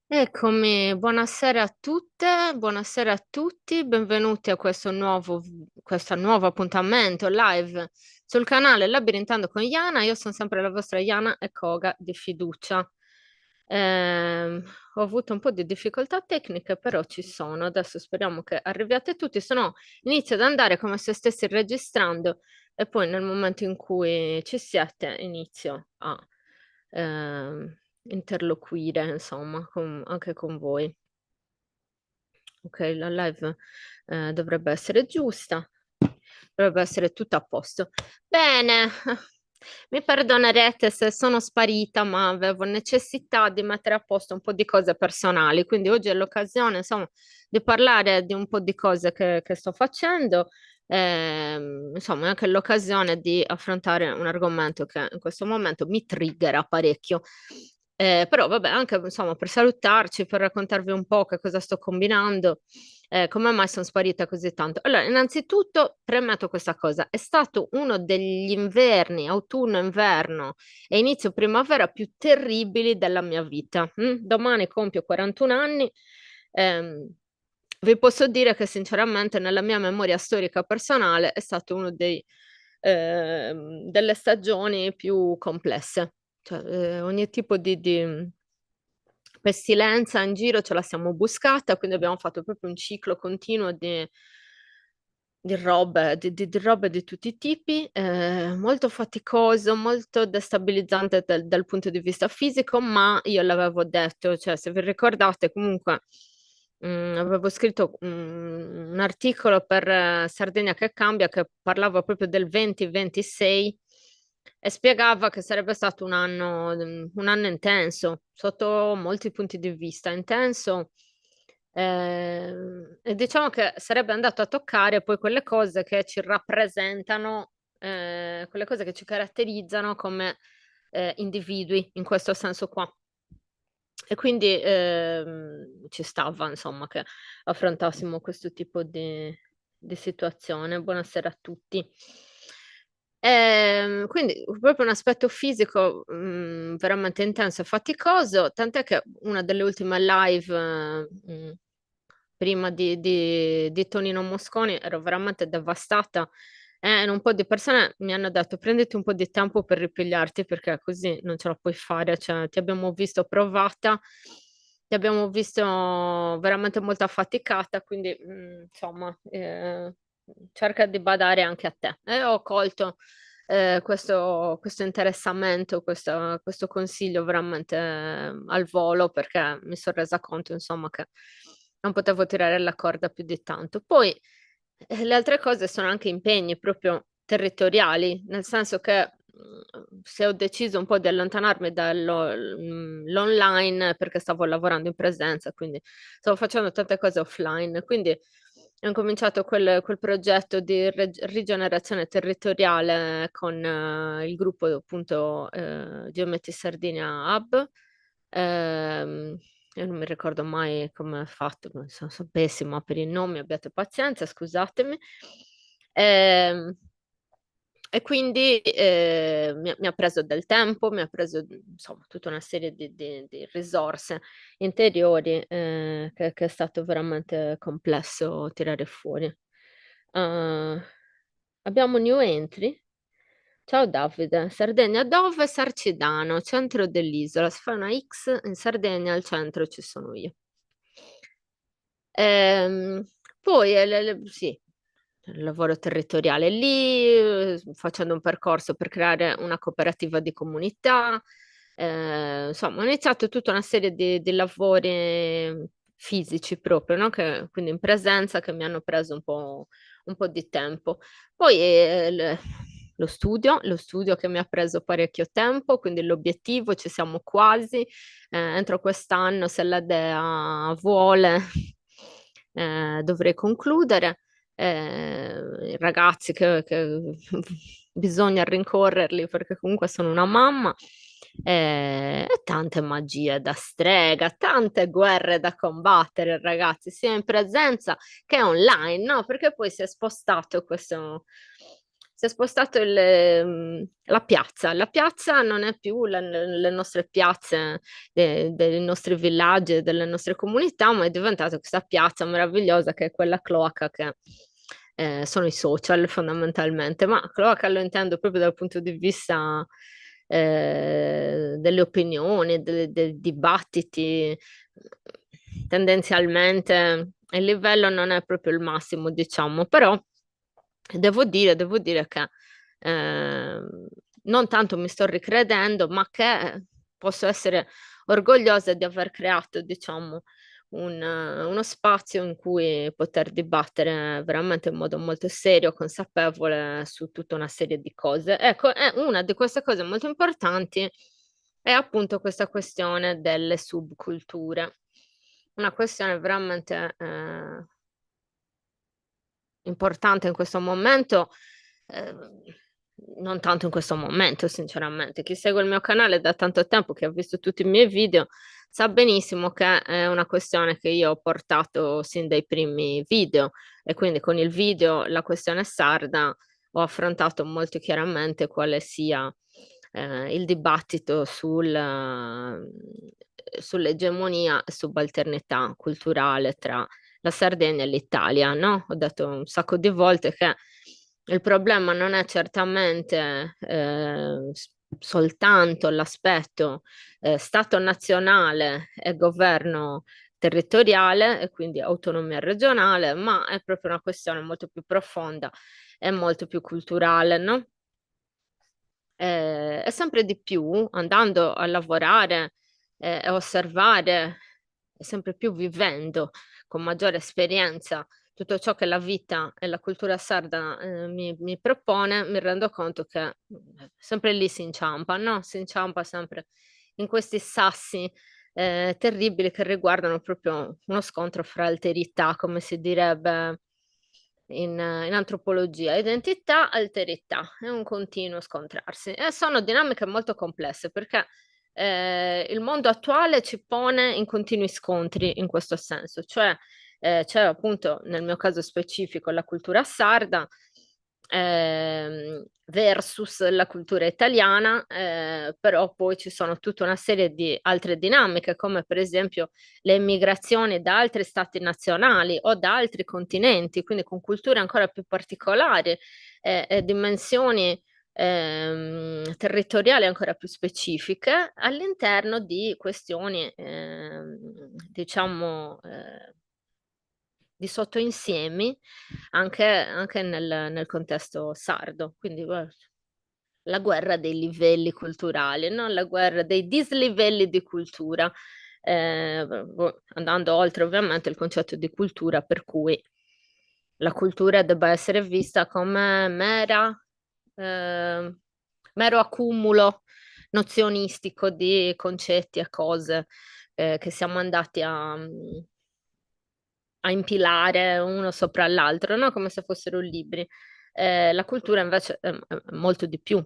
Eccomi, buonasera a tutte, buonasera a tutti, benvenuti a questo nuovo appuntamento live sul canale Labirintando con Iana. Io sono sempre la vostra Iana e Koga di fiducia. Ehm, Ho avuto un po' di difficoltà tecniche, però ci sono. Adesso speriamo che arriviate tutti, se no inizio ad andare come se stessi registrando e poi nel momento in cui ci siete inizio a ehm, interloquire, insomma, anche con voi. Ok, la live dovrebbe essere giusta, dovrebbe essere tutto a posto. Bene, mi perdonerete se sono sparita, ma avevo necessità di mettere a posto un po' di cose personali, quindi oggi è l'occasione, insomma, di parlare di un po' di cose che sto facendo. Insomma, è anche l'occasione di affrontare un argomento che in questo momento mi triggera parecchio. Però vabbè, anche insomma per salutarci, per raccontarvi un po' che cosa sto combinando, come mai sono sparita così tanto. Allora, innanzitutto premetto questa cosa, è stato uno degli inverni, autunno-inverno e inizio primavera più terribili della mia vita. Domani compio 41 anni. ehm, Vi posso dire che sinceramente nella mia memoria storica personale è stato uno delle stagioni più complesse. Cioè, ogni tipo di pestilenza in giro ce la siamo buscata, quindi abbiamo fatto proprio un ciclo continuo di robe di tutti i tipi, molto faticoso, molto destabilizzante dal punto di vista fisico, ma io l'avevo detto, cioè se vi ricordate comunque avevo scritto un articolo per Sardegna che cambia che parlava proprio del 2026 e spiegava che sarebbe stato un anno intenso sotto molti punti di vista, intenso. E diciamo che sarebbe andato a toccare poi quelle cose che ci rappresentano, quelle cose che ci caratterizzano come individui, in questo senso qua. E quindi ci stava, insomma, che affrontassimo questo tipo di situazione. Buonasera a tutti. Quindi proprio un aspetto fisico veramente intenso e faticoso, tant'è che una delle ultime live prima di Tonino Mosconi ero veramente devastata. E un po' di persone mi hanno detto prenditi un po' di tempo per ripigliarti perché così non ce la puoi fare, cioè ti abbiamo visto provata, ti abbiamo visto veramente molto affaticata, quindi insomma cerca di badare anche a te. E ho colto questo interessamento, questo consiglio veramente al volo perché mi sono resa conto, insomma, che non potevo tirare la corda più di tanto. Poi le altre cose sono anche impegni proprio territoriali, nel senso che se ho deciso un po' di allontanarmi dall'online perché stavo lavorando in presenza, quindi stavo facendo tante cose offline, quindi ho incominciato quel progetto di rigenerazione territoriale con il gruppo appunto Geometri Sardinia Hub. Ehm, io non mi ricordo mai come è fatto, ma sono pessima per i nomi, abbiate pazienza, scusatemi. Ehm, e quindi mi ha preso del tempo, mi ha preso insomma tutta una serie di risorse interiori che è stato veramente complesso tirare fuori. Uh, Abbiamo new entry. Ciao Davide, Sardegna dove? Sarcidano, centro dell'isola. Si fa una X in Sardegna, al centro ci sono io. Ehm, Poi sì, il lavoro territoriale lì, facendo un percorso per creare una cooperativa di comunità. Insomma, ho iniziato tutta una serie di lavori fisici proprio, no? Quindi in presenza che mi hanno preso un po' di tempo. Poi lo studio che mi ha preso parecchio tempo, quindi l'obiettivo, ci siamo quasi. Entro quest'anno, se la Dea vuole, dovrei concludere. I ragazzi che bisogna rincorrerli perché comunque sono una mamma. E tante magie da strega, tante guerre da combattere, ragazzi, sia in presenza che online, no? Perché poi si è spostato si è spostato la piazza non è più le nostre piazze dei nostri villaggi, delle nostre comunità, ma è diventata questa piazza meravigliosa che è quella cloaca che sono i social fondamentalmente, ma cloaca lo intendo proprio dal punto di vista delle opinioni, dei dibattiti. Tendenzialmente il livello non è proprio il massimo, diciamo, però devo dire che non tanto mi sto ricredendo, ma che posso essere orgogliosa di aver creato, diciamo, uno spazio in cui poter dibattere veramente in modo molto serio, consapevole su tutta una serie di cose. Ecco, è una di queste cose molto importanti è appunto questa questione delle subculture. Una questione veramente importante in questo momento, non tanto in questo momento, sinceramente. Chi segue il mio canale da tanto tempo, che ha visto tutti i miei video, sa benissimo che è una questione che io ho portato sin dai primi video e quindi con il video La questione sarda ho affrontato molto chiaramente quale sia il dibattito sull'egemonia e subalternità culturale tra la Sardegna e l'Italia, no? Ho detto un sacco di volte che il problema non è certamente soltanto l'aspetto Stato nazionale e governo territoriale e quindi autonomia regionale, ma è proprio una questione molto più profonda e molto più culturale, no? E sempre di più, andando a lavorare e osservare, e sempre più vivendo con maggiore esperienza tutto ciò che la vita e la cultura sarda mi propone, mi rendo conto che sempre lì si inciampa, no? Si inciampa sempre in questi sassi terribili che riguardano proprio uno scontro fra alterità, come si direbbe in antropologia, identità, alterità, è un continuo scontrarsi e sono dinamiche molto complesse perché il mondo attuale ci pone in continui scontri in questo senso, cioè c'è appunto nel mio caso specifico la cultura sarda versus la cultura italiana, però poi ci sono tutta una serie di altre dinamiche come per esempio le migrazioni da altri stati nazionali o da altri continenti, quindi con culture ancora più particolari e dimensioni territoriali ancora più specifiche all'interno di questioni, diciamo, di sottoinsiemi anche nel contesto sardo. Quindi la guerra dei livelli culturali, no? La guerra dei dislivelli di cultura, andando oltre ovviamente il concetto di cultura, per cui la cultura debba essere vista come eh, mero accumulo nozionistico di concetti e cose che siamo andati a impilare uno sopra l'altro, no? Come se fossero libri. La cultura invece è molto di più.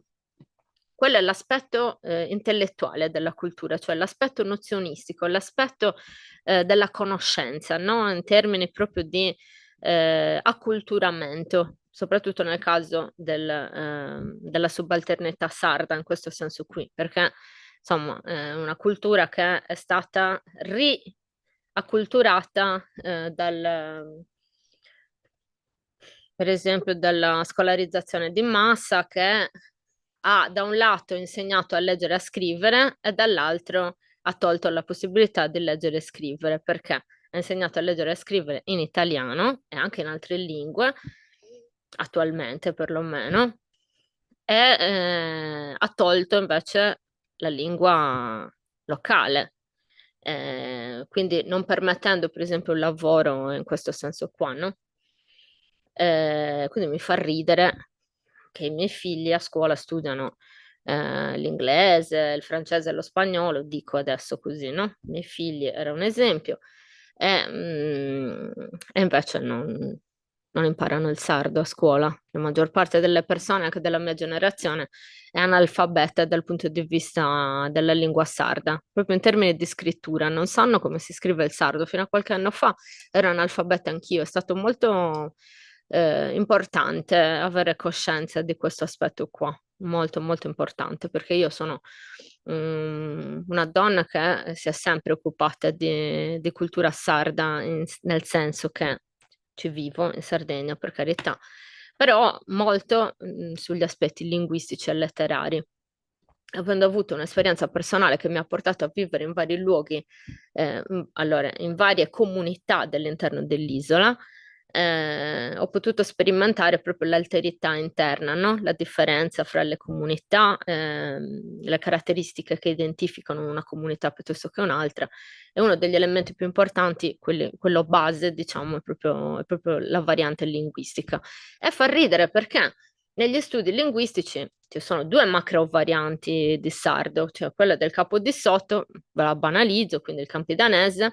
Quello è l'aspetto intellettuale della cultura, cioè l'aspetto nozionistico, l'aspetto della conoscenza, no? In termini proprio di acculturamento, soprattutto nel caso della subalternità sarda, in questo senso qui, perché insomma è una cultura che è stata riacculturata per esempio dalla scolarizzazione di massa che ha da un lato insegnato a leggere e a scrivere e dall'altro ha tolto la possibilità di leggere e scrivere perché ha insegnato a leggere e a scrivere in italiano e anche in altre lingue, attualmente perlomeno, e ha tolto invece la lingua locale. Quindi non permettendo per esempio un lavoro in questo senso qua, no? Quindi mi fa ridere che i miei figli a scuola studiano l'inglese, il francese e lo spagnolo, dico adesso così, no? I miei figli era un esempio, e invece non imparano il sardo a scuola. La maggior parte delle persone, anche della mia generazione, è analfabeta dal punto di vista della lingua sarda, proprio in termini di scrittura, non sanno come si scrive il sardo. Fino a qualche anno fa ero analfabeta anch'io, è stato molto importante avere coscienza di questo aspetto qua, molto molto importante, perché io sono una donna che si è sempre occupata di cultura sarda, nel senso che ci vivo in Sardegna, per carità, però molto sugli aspetti linguistici e letterari. Avendo avuto un'esperienza personale che mi ha portato a vivere in vari luoghi, allora, in varie comunità all'interno dell'isola, ho potuto sperimentare proprio l'alterità interna, no? La differenza fra le comunità, le caratteristiche che identificano una comunità piuttosto che un'altra. E uno degli elementi più importanti, quello base, diciamo, è proprio la variante linguistica. E fa ridere perché negli studi linguistici ci sono due macro varianti di sardo, cioè quella del capo di sotto, ve la banalizzo, quindi il campidanese,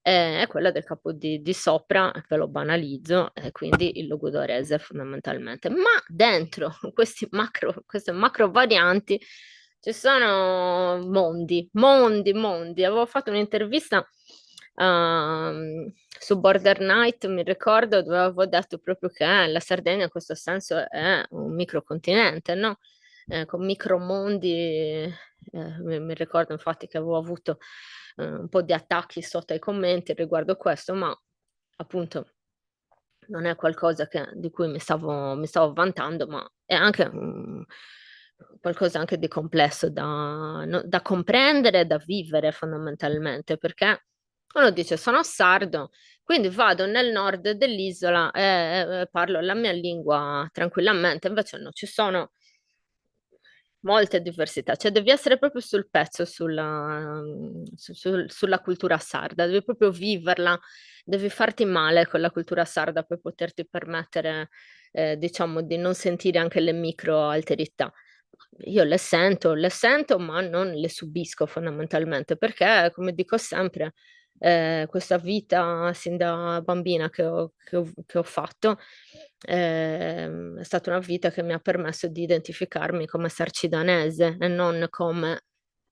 e quella del capo di sopra, ve lo banalizzo, e quindi il logudorese fondamentalmente. Ma dentro queste macro varianti ci sono mondi, mondi, mondi. Avevo fatto un'intervista su Border Night, mi ricordo, dove avevo detto proprio che la Sardegna in questo senso è un microcontinente, no? Con micromondi. Mi ricordo infatti che avevo avuto un po' di attacchi sotto ai commenti riguardo questo, ma appunto non è qualcosa di cui mi stavo vantando, ma è anche qualcosa anche di complesso da comprendere e da vivere fondamentalmente, perché uno dice sono sardo, quindi vado nel nord dell'isola e parlo la mia lingua tranquillamente, invece no, ci sono molte diversità, cioè devi essere proprio sul pezzo sulla cultura sarda, devi proprio viverla, devi farti male con la cultura sarda per poterti permettere, diciamo, di non sentire anche le micro alterità. Io le sento, ma non le subisco fondamentalmente, perché, come dico sempre, questa vita sin da bambina che ho fatto, è stata una vita che mi ha permesso di identificarmi come sarcidanese e non come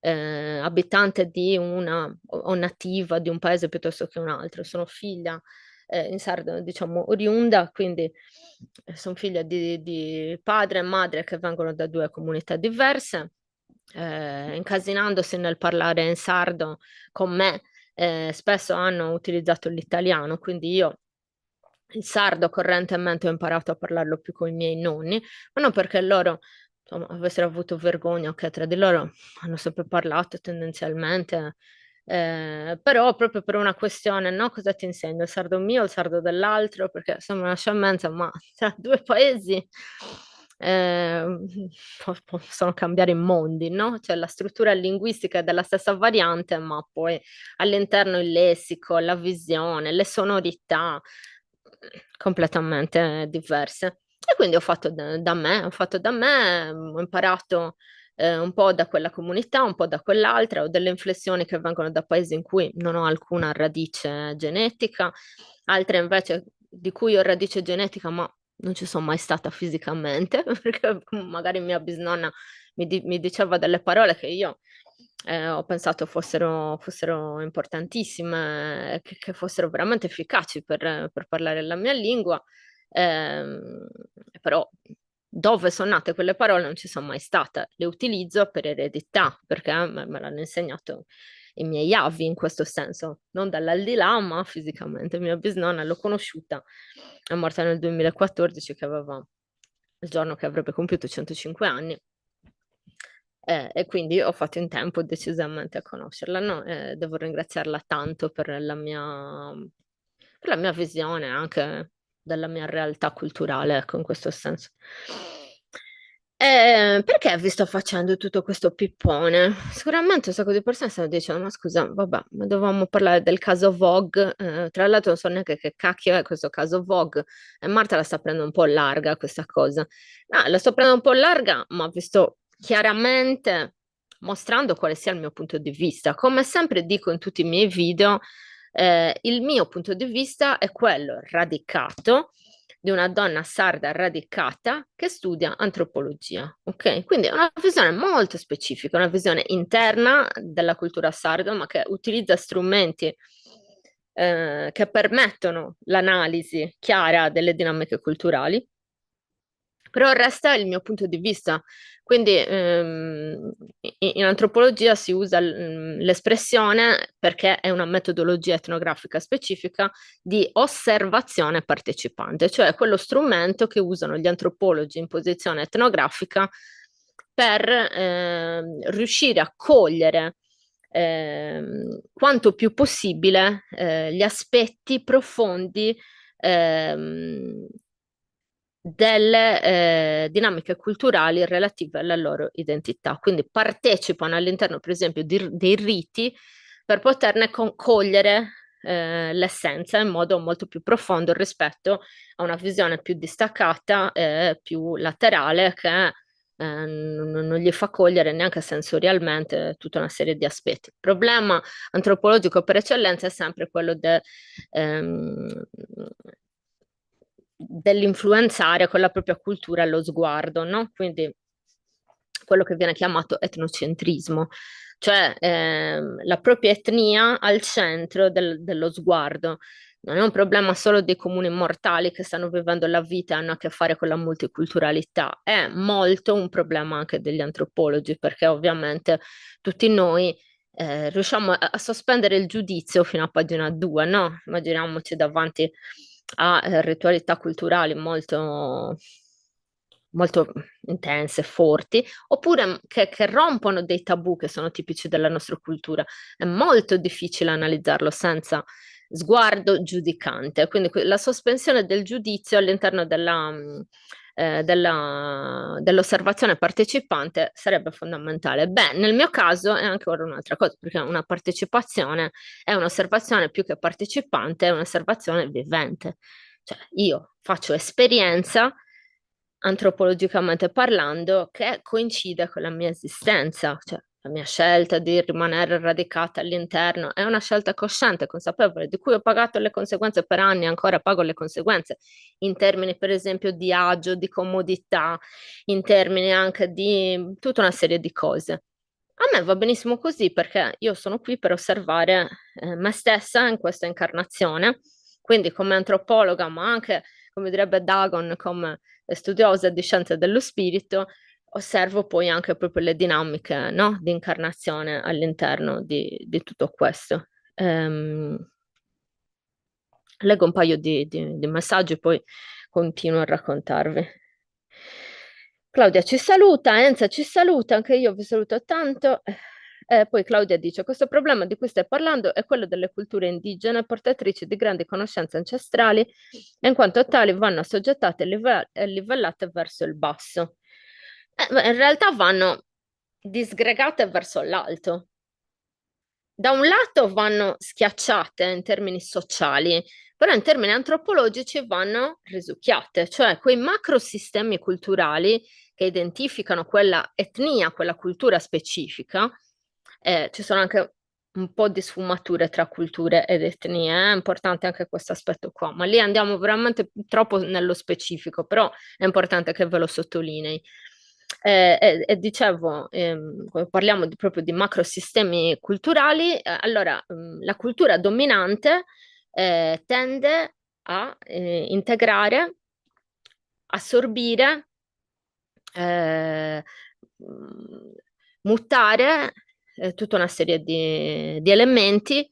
abitante o nativa di un paese piuttosto che un altro. Sono figlia in sardo, diciamo, oriunda, quindi sono figlia di padre e madre che vengono da due comunità diverse, incasinandosi nel parlare in sardo con me, spesso hanno utilizzato l'italiano, quindi io il sardo correntemente ho imparato a parlarlo più con i miei nonni, ma non perché loro insomma, avessero avuto vergogna, ok, tra di loro hanno sempre parlato tendenzialmente, però proprio per una questione, no? Cosa ti insegno? Il sardo mio o il sardo dell'altro? Perché sembra una scemenza, ma tra due paesi eh, possono cambiare i mondi, no? Cioè la struttura linguistica è della stessa variante, ma poi all'interno il lessico, la visione, le sonorità completamente diverse. E quindi ho fatto da me, ho imparato un po' da quella comunità, un po' da quell'altra, ho delle inflessioni che vengono da paesi in cui non ho alcuna radice genetica, altre invece di cui ho radice genetica, ma non ci sono mai stata fisicamente, perché magari mia bisnonna mi diceva delle parole che io ho pensato fossero importantissime, che fossero veramente efficaci per parlare la mia lingua, ehm, però dove sono nate quelle parole non ci sono mai stata. Le utilizzo per eredità, perché me l'hanno insegnato i miei avi in questo senso, non dall'aldilà, ma fisicamente. Mia bisnonna l'ho conosciuta, è morta nel 2014, che aveva il giorno che avrebbe compiuto 105 anni. E quindi ho fatto in tempo decisamente a conoscerla, no? Devo ringraziarla tanto per la mia visione anche della mia realtà culturale, ecco, in questo senso. Perché vi sto facendo tutto questo pippone? Sicuramente un sacco di persone stanno dicendo, ma scusa, vabbè, ma dovevamo parlare del caso Vogue, tra l'altro non so neanche che cacchio è questo caso Vogue, e Marta la sta prendendo un po' larga questa cosa. No, la sto prendendo un po' larga, ma vi sto chiaramente mostrando quale sia il mio punto di vista. Come sempre dico in tutti i miei video, il mio punto di vista è quello radicato di una donna sarda radicata che studia antropologia, ok? Quindi è una visione molto specifica, una visione interna della cultura sarda, ma che utilizza strumenti che permettono l'analisi chiara delle dinamiche culturali, però resta il mio punto di vista. Quindi in antropologia si usa l'espressione, perché è una metodologia etnografica specifica, di osservazione partecipante, cioè quello strumento che usano gli antropologi in posizione etnografica per riuscire a cogliere quanto più possibile gli aspetti profondi ehm, delle dinamiche culturali relative alla loro identità. Quindi partecipano all'interno, per esempio, dei riti per poterne cogliere l'essenza in modo molto più profondo rispetto a una visione più distaccata e più laterale che non gli fa cogliere neanche sensorialmente tutta una serie di aspetti. Il problema antropologico per eccellenza è sempre quello ehm, dell'influenzare con la propria cultura lo sguardo, no? Quindi quello che viene chiamato etnocentrismo, cioè la propria etnia al centro dello sguardo. Non è un problema solo dei comuni mortali che stanno vivendo la vita e hanno a che fare con la multiculturalità, è molto un problema anche degli antropologi, perché ovviamente tutti noi riusciamo a sospendere il giudizio fino a pagina 2, no? Immaginiamoci davanti a ritualità culturali molto intense, forti, oppure che rompono dei tabù che sono tipici della nostra cultura. È molto difficile analizzarlo senza sguardo giudicante, quindi la sospensione del giudizio all'interno dell'osservazione partecipante sarebbe fondamentale. Beh, nel mio caso è anche ora un'altra cosa, perché una partecipazione è un'osservazione più che partecipante, è un'osservazione vivente. Cioè, io faccio esperienza, antropologicamente parlando, che coincide con la mia esistenza, cioè la mia scelta di rimanere radicata all'interno è una scelta cosciente, consapevole, di cui ho pagato le conseguenze per anni e ancora pago le conseguenze, in termini per esempio di agio, di comodità, in termini anche di tutta una serie di cose. A me va benissimo così perché io sono qui per osservare me stessa in questa incarnazione, quindi come antropologa, ma anche, come direbbe Dagon, come studiosa di scienze dello spirito, osservo poi anche proprio le dinamiche, no, di incarnazione all'interno di tutto questo. Ehm, Leggo un paio di messaggi, poi continuo a raccontarvi. Claudia ci saluta, Enza ci saluta, anche io vi saluto tanto. Poi Claudia dice: Questo problema di cui stai parlando è quello delle culture indigene, portatrici di grandi conoscenze ancestrali, e in quanto tali vanno assoggettate e livellate verso il basso. Ma in realtà vanno disgregate verso l'alto. Da un lato vanno schiacciate in termini sociali, però in termini antropologici vanno risucchiate, cioè quei macrosistemi culturali che identificano quella etnia, quella cultura specifica. Ci sono anche un po' di sfumature tra culture ed etnie, è importante anche questo aspetto qua, ma lì andiamo veramente troppo nello specifico, però è importante che ve lo sottolinei. E dicevo, quando parliamo proprio di macrosistemi culturali, allora la cultura dominante tende a integrare, assorbire, eh, mh, mutare tutta una serie di elementi,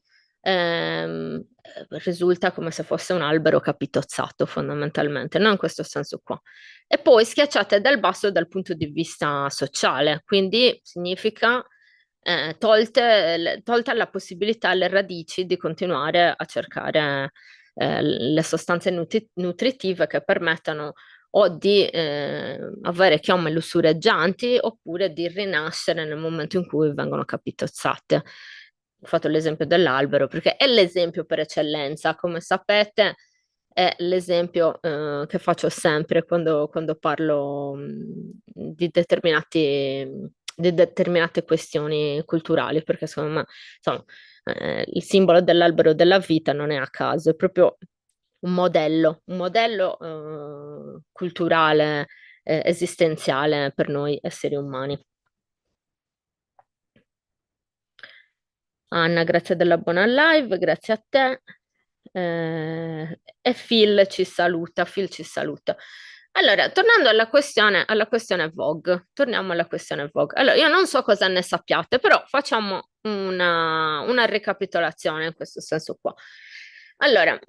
risulta come se fosse un albero capitozzato fondamentalmente, no? In questo senso qua. E poi schiacciate dal basso dal punto di vista sociale, quindi significa tolta la possibilità alle radici di continuare a cercare le sostanze nutritive che permettano o di avere chiome lussureggianti oppure di rinascere nel momento in cui vengono capitozzate. Ho fatto l'esempio dell'albero perché è l'esempio per eccellenza, come sapete, è l'esempio che faccio sempre quando parlo di determinate questioni culturali, perché secondo me, insomma, il simbolo dell'albero della vita non è a caso, è proprio un modello culturale, esistenziale per noi esseri umani. Anna, grazie della buona live, grazie a te. E Phil ci saluta, Phil ci saluta. Allora, tornando alla questione Vogue, torniamo alla questione Vogue. Allora, io non so cosa ne sappiate, però facciamo una ricapitolazione in questo senso qua. Allora,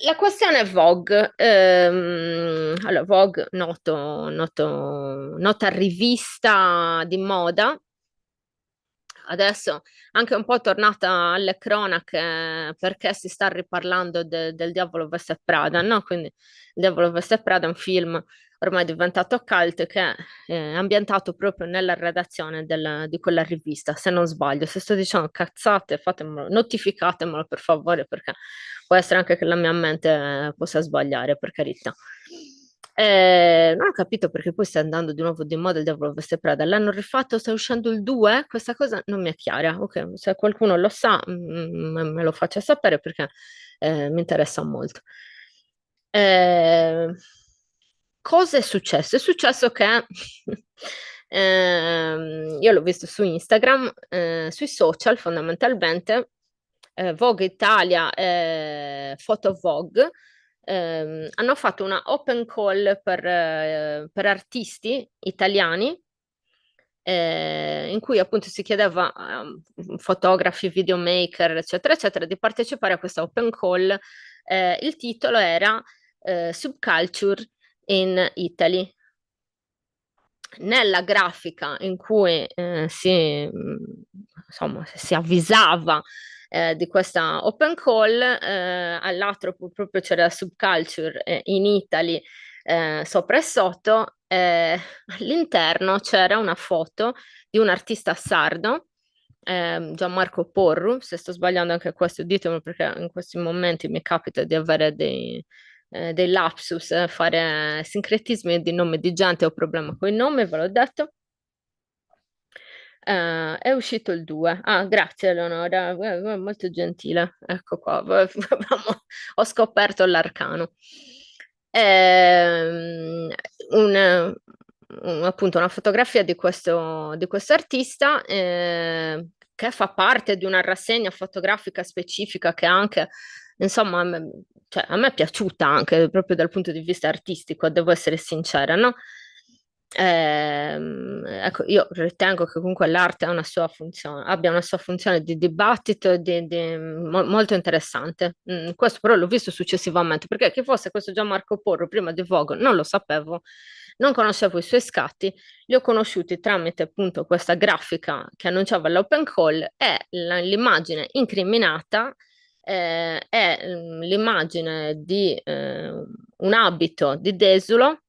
la questione Vogue, allora, Vogue, nota rivista di moda, adesso anche un po' tornata alle cronache perché si sta riparlando del Diavolo Veste Prada, no? Quindi il Diavolo Veste Prada è un film ormai diventato cult che è ambientato proprio nella redazione di quella rivista, se non sbaglio. Se sto dicendo cazzate, fatemelo, notificatemelo per favore perché può essere anche che la mia mente possa sbagliare, per carità. Non ho capito perché poi sta andando di nuovo di moda il Diavolo Veste Prada. L'hanno rifatto, sta uscendo il 2? Questa cosa non mi è chiara. Ok, se qualcuno lo sa, me lo faccia sapere perché mi interessa molto. Eh, Cosa è successo? È successo che io l'ho visto su Instagram, sui social fondamentalmente, Vogue Italia e Photo Vogue hanno fatto una open call per artisti italiani in cui appunto si chiedeva a fotografi, videomaker, eccetera, eccetera, di partecipare a questa open call. Il titolo era Subculture in Italy. Nella grafica in cui insomma, si avvisava di questa open call, al lato proprio c'era la Subculture in Italy sopra e sotto, all'interno c'era una foto di un artista sardo, Gianmarco Porru. Se sto sbagliando anche questo, ditemelo perché in questi momenti mi capita di avere dei lapsus, fare sincretismi di nome di gente, ho problema con i nomi, ve l'ho detto. È uscito il 2. Ah, grazie Eleonora, molto gentile. Ecco qua, ho scoperto l'arcano. Ehm, un- appunto una fotografia di questo artista che fa parte di una rassegna fotografica specifica che anche, insomma, cioè, a me è piaciuta anche proprio dal punto di vista artistico, devo essere sincera, no? Ecco, io ritengo che comunque l'arte ha una sua funzione, abbia una sua funzione di dibattito e molto interessante. Questo però l'ho visto successivamente, perché chi fosse questo Gianmarco Porro prima di Vogue non lo sapevo, non conoscevo i suoi scatti, li ho conosciuti tramite appunto questa grafica che annunciava l'open call e l'immagine incriminata è l'immagine di un abito di Desulo,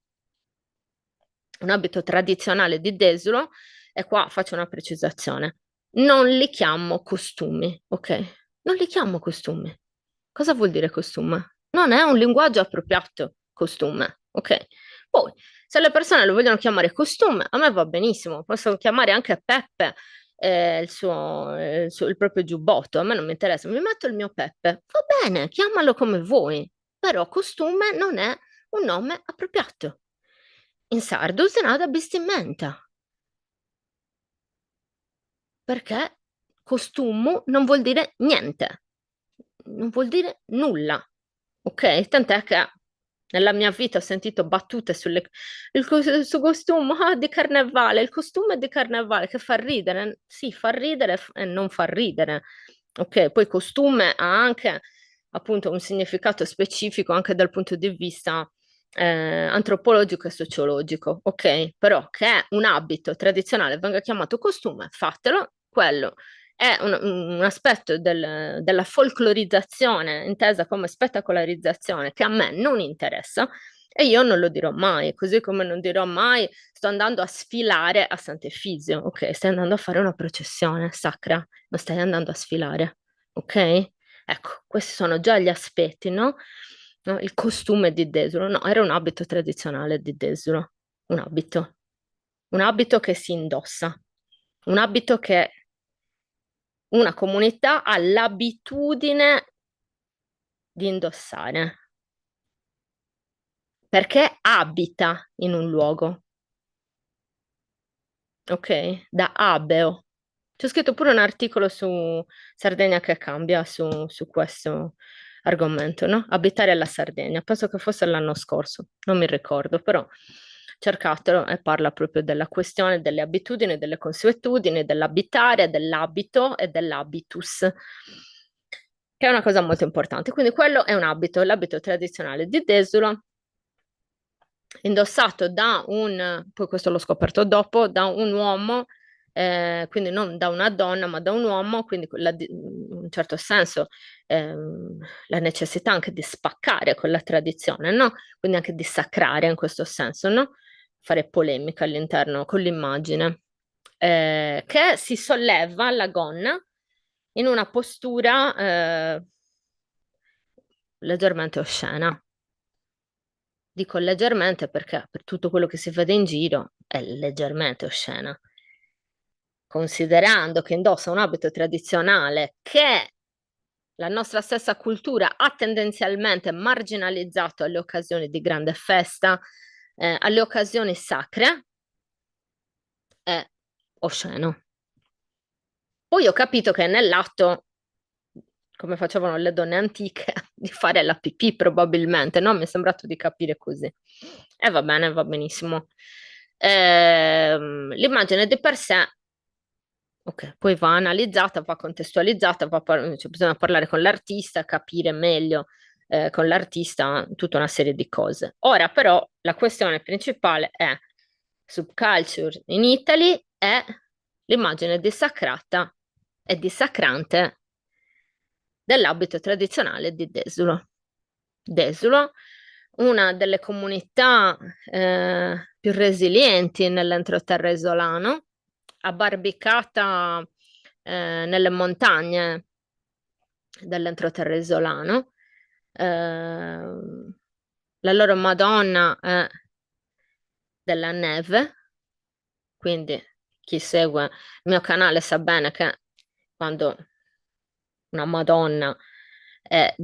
un abito tradizionale di Desulo, e qua faccio una precisazione. Non li chiamo costumi, ok? Non li chiamo costumi. Cosa vuol dire costume? Non è un linguaggio appropriato, costume, ok? Poi, se le persone lo vogliono chiamare costume, a me va benissimo, posso chiamare anche Peppe il proprio giubbotto, a me non mi interessa, mi metto il mio Peppe, va bene, chiamalo come vuoi, però costume non è un nome appropriato. In sardo se n'ha da bestimenta, perché costumo non vuol dire niente, non vuol dire nulla, ok? Tant'è che nella mia vita ho sentito battute su costume di carnevale, il costume di carnevale che fa ridere, sì, fa ridere e non fa ridere, ok? Poi costume ha anche appunto un significato specifico anche dal punto di vista antropologico e sociologico, ok? Però che un abito tradizionale venga chiamato costume, fatelo, quello è un aspetto della folclorizzazione intesa come spettacolarizzazione che a me non interessa e io non lo dirò mai, così come non dirò mai sto andando a sfilare a Sant'Efisio, ok? Stai andando a fare una processione sacra, non stai andando a sfilare, ok? Ecco, questi sono già gli aspetti, no? No, il costume di Desuro, no, era un abito tradizionale di Desuro, un abito che si indossa, un abito che una comunità ha l'abitudine di indossare, perché abita in un luogo, ok? Da abeo. C'è scritto pure un articolo su Sardegna che cambia su questo argomento, no? Abitare alla Sardegna, penso che fosse l'anno scorso, non mi ricordo, però cercatelo e parla proprio della questione delle abitudini, delle consuetudini, dell'abitare, dell'abito e dell'habitus, che è una cosa molto importante. Quindi quello è un abito, l'abito tradizionale di Desula, indossato da poi questo l'ho scoperto dopo, da un uomo, quindi non da una donna, ma da un uomo, quindi in un certo senso la necessità anche di spaccare con la tradizione, no? Quindi anche di sacrare in questo senso, no? Fare polemica all'interno con l'immagine, che si solleva alla gonna in una postura leggermente oscena. Dico leggermente perché per tutto quello che si vede in giro è leggermente oscena. Considerando che indossa un abito tradizionale che la nostra stessa cultura ha tendenzialmente marginalizzato alle occasioni di grande festa, alle occasioni sacre, è osceno. Poi ho capito che nell'atto, come facevano le donne antiche, di fare la pipì probabilmente, no? Mi è sembrato di capire così. E va bene, va benissimo. L'immagine di per sé, ok, poi va analizzata, va contestualizzata, cioè bisogna parlare con l'artista, capire meglio con l'artista tutta una serie di cose. Ora però la questione principale è subculture in Italy è l'immagine dissacrata e dissacrante dell'abito tradizionale di Desulo. Desulo, una delle comunità più resilienti nell'entroterra isolano, abbarbicata nelle montagne dell'entroterra isolano. La loro Madonna è della neve, quindi chi segue il mio canale sa bene che quando una Madonna è,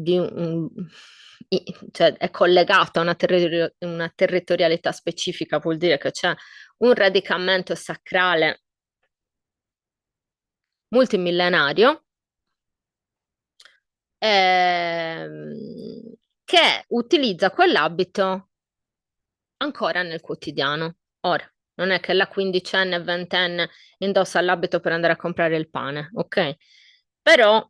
cioè è collegata a una territorialità specifica, vuol dire che c'è un radicamento sacrale multimillenario che utilizza quell'abito ancora nel quotidiano. Ora, non è che la quindicenne, ventenne indossa l'abito per andare a comprare il pane, ok? Però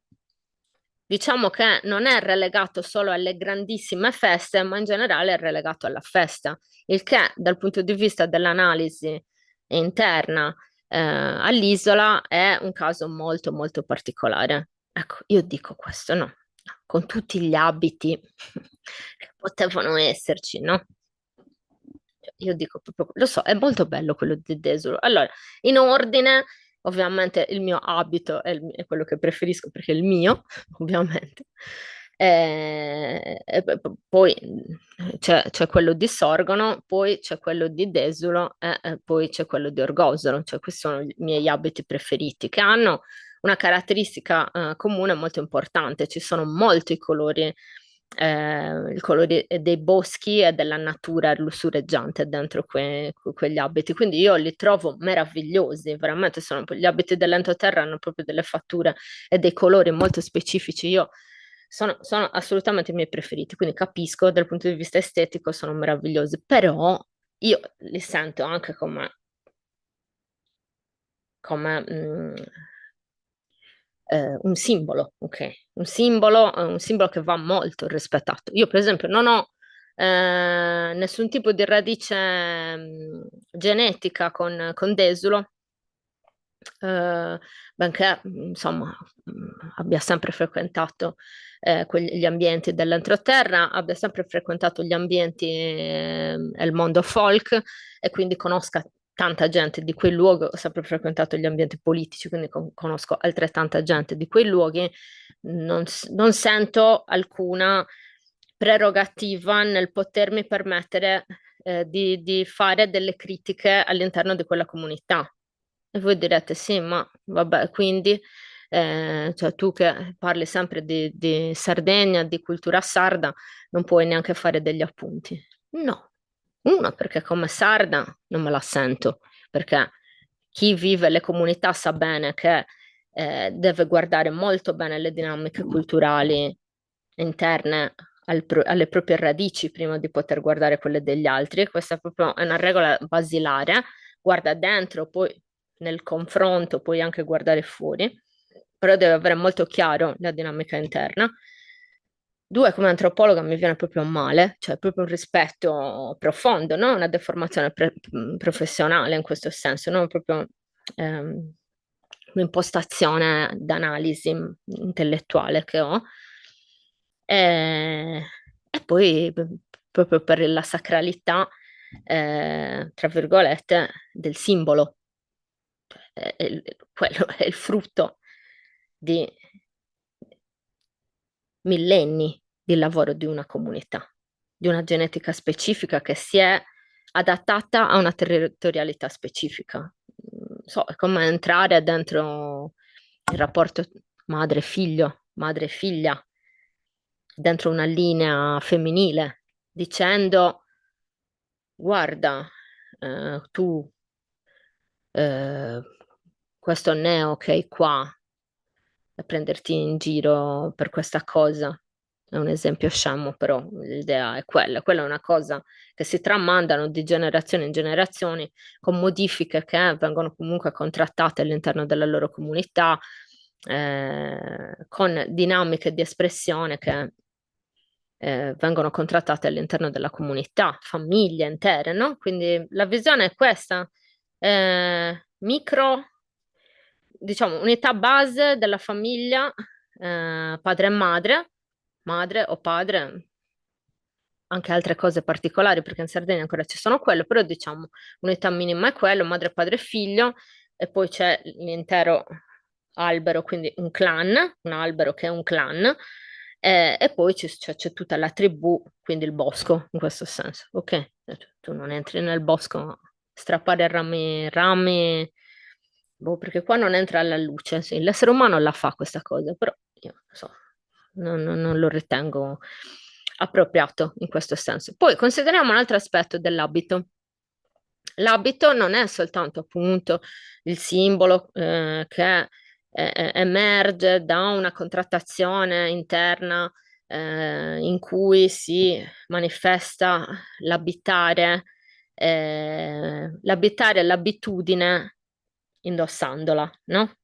diciamo che non è relegato solo alle grandissime feste, ma in generale è relegato alla festa, il che dal punto di vista dell'analisi interna all'isola è un caso molto molto particolare. Ecco, io dico questo, no? Con tutti gli abiti che potevano esserci, no? Io dico proprio, lo so, è molto bello quello di Desuro. Allora, in ordine, ovviamente il mio abito è quello che preferisco perché è il mio, ovviamente. Poi c'è quello di Sorgono, poi c'è quello di Desulo e poi c'è quello di Orgosolo, cioè questi sono i miei abiti preferiti che hanno una caratteristica comune molto importante, ci sono molti colori il colore dei boschi e della natura lussureggiante dentro quegli abiti. Quindi io li trovo meravigliosi, veramente sono, gli abiti dell'entroterra hanno proprio delle fatture e dei colori molto specifici. Sono assolutamente i miei preferiti, quindi capisco dal punto di vista estetico sono meravigliosi, però io li sento anche come un simbolo, ok? Un simbolo che va molto rispettato. Io, per esempio, non ho nessun tipo di radice genetica con Desulo, benché insomma abbia sempre frequentato gli ambienti dell'entroterra, abbia sempre frequentato gli ambienti e il mondo folk e quindi conosca tanta gente di quei luoghi, ho sempre frequentato gli ambienti politici, quindi conosco altrettanta gente di quei luoghi, non sento alcuna prerogativa nel potermi permettere di fare delle critiche all'interno di quella comunità. E voi direte, sì, ma vabbè, quindi cioè, tu che parli sempre di Sardegna, di cultura sarda, non puoi neanche fare degli appunti. No, uno perché come sarda non me la sento, perché chi vive le comunità sa bene che deve guardare molto bene le dinamiche culturali interne alle proprie radici prima di poter guardare quelle degli altri. Questa è una regola basilare. Guarda dentro, poi nel confronto puoi anche guardare fuori, però deve avere molto chiaro la dinamica interna. Due, come antropologa mi viene proprio male, cioè proprio un rispetto profondo, non una deformazione professionale in questo senso, non proprio un'impostazione d'analisi intellettuale che ho. E poi proprio per la sacralità, tra virgolette, del simbolo. Quello è il frutto di millenni di lavoro di una comunità, di una genetica specifica che si è adattata a una territorialità specifica. So, è come entrare dentro il rapporto madre-figlio, madre-figlia, dentro una linea femminile, dicendo, guarda, tu, eh, questo neo che hai qua, a prenderti in giro per questa cosa. È un esempio scemo, però l'idea è quella. Quella è una cosa che si tramandano di generazione in generazioni con modifiche che vengono comunque contrattate all'interno della loro comunità, con dinamiche di espressione che vengono contrattate all'interno della comunità, famiglie intere, no? Quindi la visione è questa, micro, diciamo, unità base della famiglia, padre e madre, madre o padre, anche altre cose particolari, perché in Sardegna ancora ci sono quelle, però diciamo unità minima è quello, madre, padre e figlio, e poi c'è l'intero albero, quindi un clan, un albero che è un clan, e poi c'è tutta la tribù, quindi il bosco, in questo senso, ok? Tu non entri nel bosco a strappare rami, rami, boh, perché qua non entra la luce, sì, l'essere umano la fa questa cosa, però io non so, non lo ritengo appropriato in questo senso. Poi consideriamo un altro aspetto dell'abito. L'abito non è soltanto appunto il simbolo che emerge da una contrattazione interna in cui si manifesta l'abitare l'abitudine indossandola, no?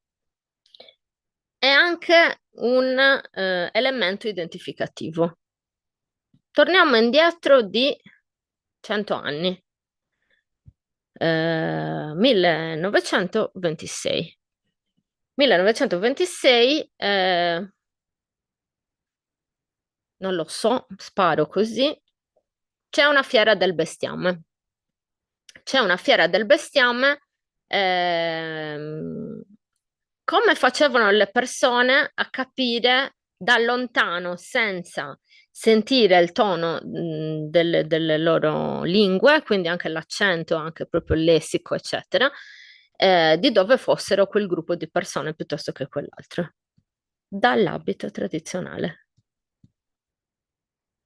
È anche un elemento identificativo. Torniamo indietro di 100 anni, 1926. 1926, non lo so, sparo così, c'è una fiera del bestiame. C'è una fiera del bestiame, come facevano le persone a capire da lontano, senza sentire il tono delle loro lingue, quindi anche l'accento, anche proprio il lessico, eccetera, di dove fossero quel gruppo di persone piuttosto che quell'altro. Dall'abito tradizionale.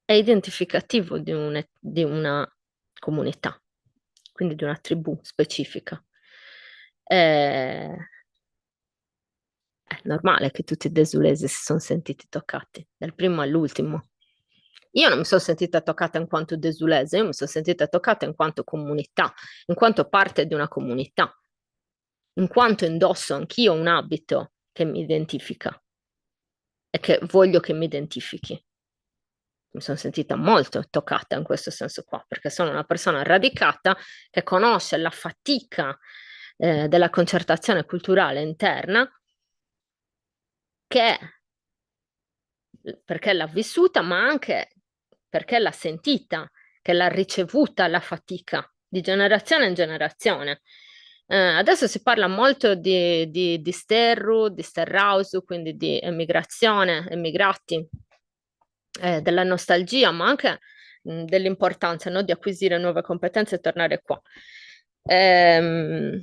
È identificativo di una comunità, quindi di una tribù specifica. È normale che tutti i desulesi si sono sentiti toccati, dal primo all'ultimo. Io non mi sono sentita toccata in quanto desulese, io mi sono sentita toccata in quanto comunità, in quanto parte di una comunità, in quanto indosso anch'io un abito che mi identifica e che voglio che mi identifichi. Mi sono sentita molto toccata in questo senso qua, perché sono una persona radicata che conosce la fatica della concertazione culturale interna, che perché l'ha vissuta, ma anche perché l'ha sentita, che l'ha ricevuta la fatica di generazione in generazione. Adesso si parla molto di sterru, di sterrausu, quindi di emigrazione, emigrati, della nostalgia, ma anche dell'importanza, no, di acquisire nuove competenze e tornare qua. Ehm,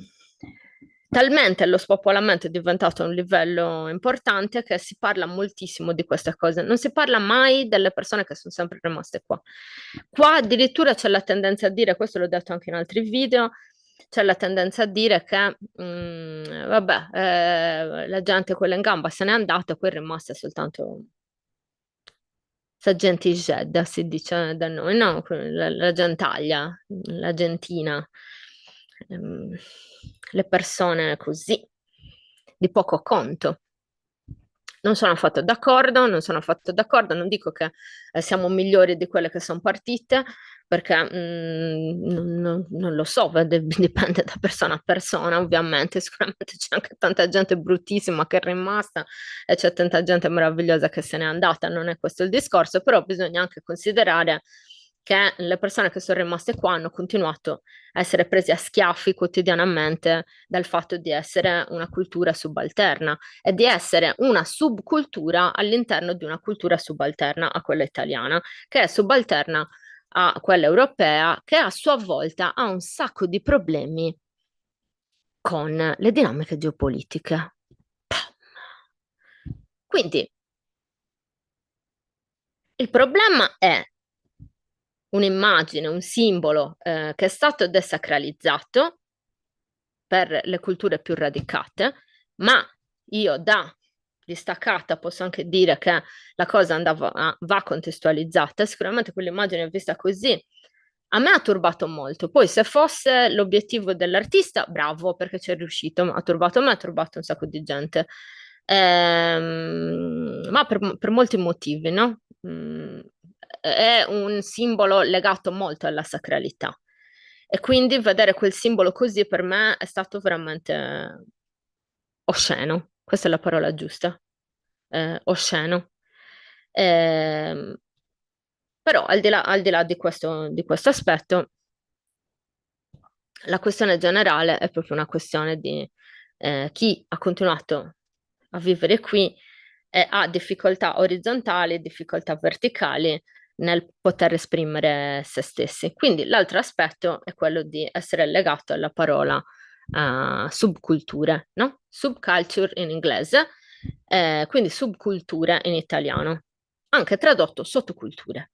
Talmente lo spopolamento è diventato a un livello importante che si parla moltissimo di queste cose, non si parla mai delle persone che sono sempre rimaste qua. Qua addirittura c'è la tendenza a dire, questo l'ho detto anche in altri video, c'è la tendenza a dire che vabbè, la gente quella in gamba se n'è andata, poi è rimasta soltanto Sagenti Jeddah si dice da noi, no? La gentaglia, l'Argentina, Ehm, le persone così, di poco conto. Non sono affatto d'accordo, non sono affatto d'accordo, non dico che siamo migliori di quelle che sono partite, perché non lo so, dipende da persona a persona, ovviamente. Sicuramente c'è anche tanta gente bruttissima che è rimasta e c'è tanta gente meravigliosa che se n'è andata, non è questo il discorso, però bisogna anche considerare che le persone che sono rimaste qua hanno continuato a essere prese a schiaffi quotidianamente dal fatto di essere una cultura subalterna e di essere una subcultura all'interno di una cultura subalterna a quella italiana, che è subalterna a quella europea, che a sua volta ha un sacco di problemi con le dinamiche geopolitiche. Quindi il problema è un'immagine, un simbolo che è stato desacralizzato per le culture più radicate, ma io da distaccata posso anche dire che la cosa va contestualizzata. Sicuramente quell'immagine vista così a me ha turbato molto. Poi se fosse l'obiettivo dell'artista, bravo perché ci è riuscito, ma ha turbato me, ha turbato un sacco di gente. Ma per molti motivi, no? È un simbolo legato molto alla sacralità. E quindi vedere quel simbolo così per me è stato veramente osceno, questa è la parola giusta, osceno. Ehm, Però al di là di questo aspetto, la questione generale è proprio una questione di chi ha continuato a vivere qui e ha difficoltà orizzontali, difficoltà verticali nel poter esprimere se stessi. Quindi l'altro aspetto è quello di essere legato alla parola subculture, no? Subculture in inglese, quindi subculture in italiano, anche tradotto sottoculture.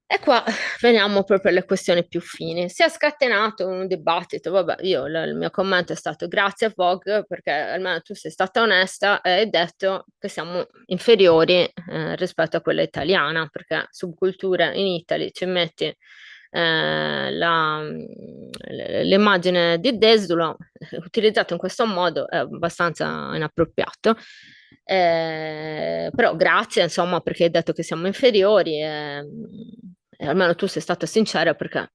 E qua veniamo proprio alle questioni più fini. Si è scatenato un dibattito, vabbè, il mio commento è stato grazie Vogue perché almeno tu sei stata onesta e hai detto che siamo inferiori rispetto a quella italiana, perché subculture in Italy ci metti l'immagine di Desulo utilizzato in questo modo è abbastanza inappropriato. Però grazie, insomma, perché hai detto che siamo inferiori e almeno tu sei stata sincera perché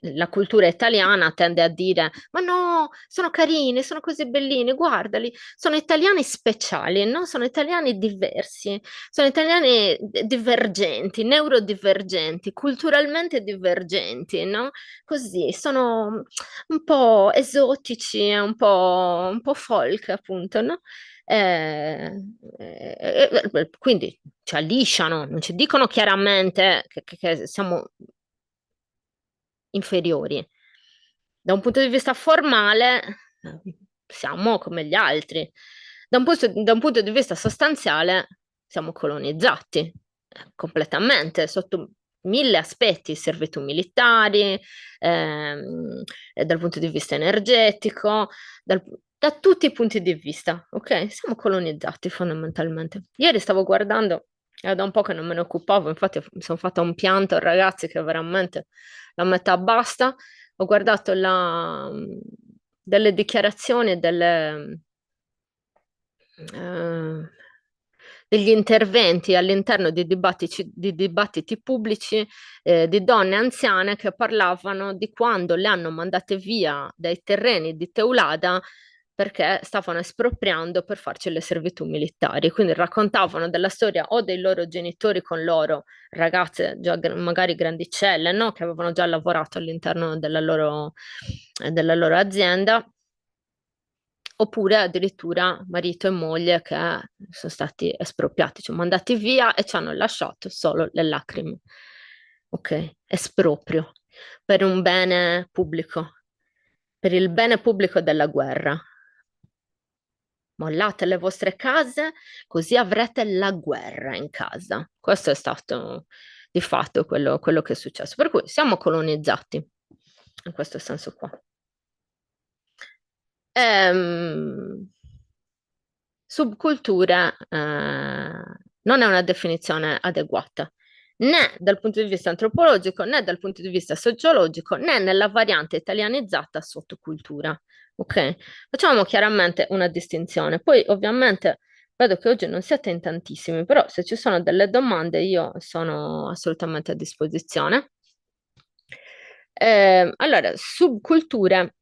la cultura italiana tende a dire ma no, sono carini, sono così bellini, guardali, sono italiani speciali, no? Sono italiani diversi, sono italiani divergenti, neurodivergenti, culturalmente divergenti, no? Così, sono un po' esotici, un po' folk, appunto, no? Quindi ci allisciano, non ci dicono chiaramente che siamo inferiori. Da un punto di vista formale, siamo come gli altri. Da un punto di vista sostanziale, siamo colonizzati completamente sotto mille aspetti, servitù militari, dal punto di vista energetico, da tutti i punti di vista, ok? Siamo colonizzati fondamentalmente. Ieri stavo guardando, era da un po' che non me ne occupavo, infatti mi sono fatta un pianto, ragazzi, che veramente la metà basta. Ho guardato delle dichiarazioni, eh, degli interventi all'interno di dibattiti pubblici di donne anziane che parlavano di quando le hanno mandate via dai terreni di Teulada perché stavano espropriando per farci le servitù militari. Quindi raccontavano della storia o dei loro genitori con loro, ragazze già magari grandicelle, no? Che avevano già lavorato all'interno della loro azienda oppure addirittura marito e moglie che sono stati espropriati, cioè mandati via e ci hanno lasciato solo le lacrime. Ok, esproprio per un bene pubblico, per il bene pubblico della guerra. Mollate le vostre case, così avrete la guerra in casa. Questo è stato di fatto quello che è successo. Per cui siamo colonizzati in questo senso qua. Ehm, Subculture non è una definizione adeguata, né dal punto di vista antropologico, né dal punto di vista sociologico, né nella variante italianizzata sottocultura. Ok? Facciamo chiaramente una distinzione. Poi, ovviamente, vedo che oggi non siete in tantissimi, però se ci sono delle domande io sono assolutamente a disposizione. Allora, subculture.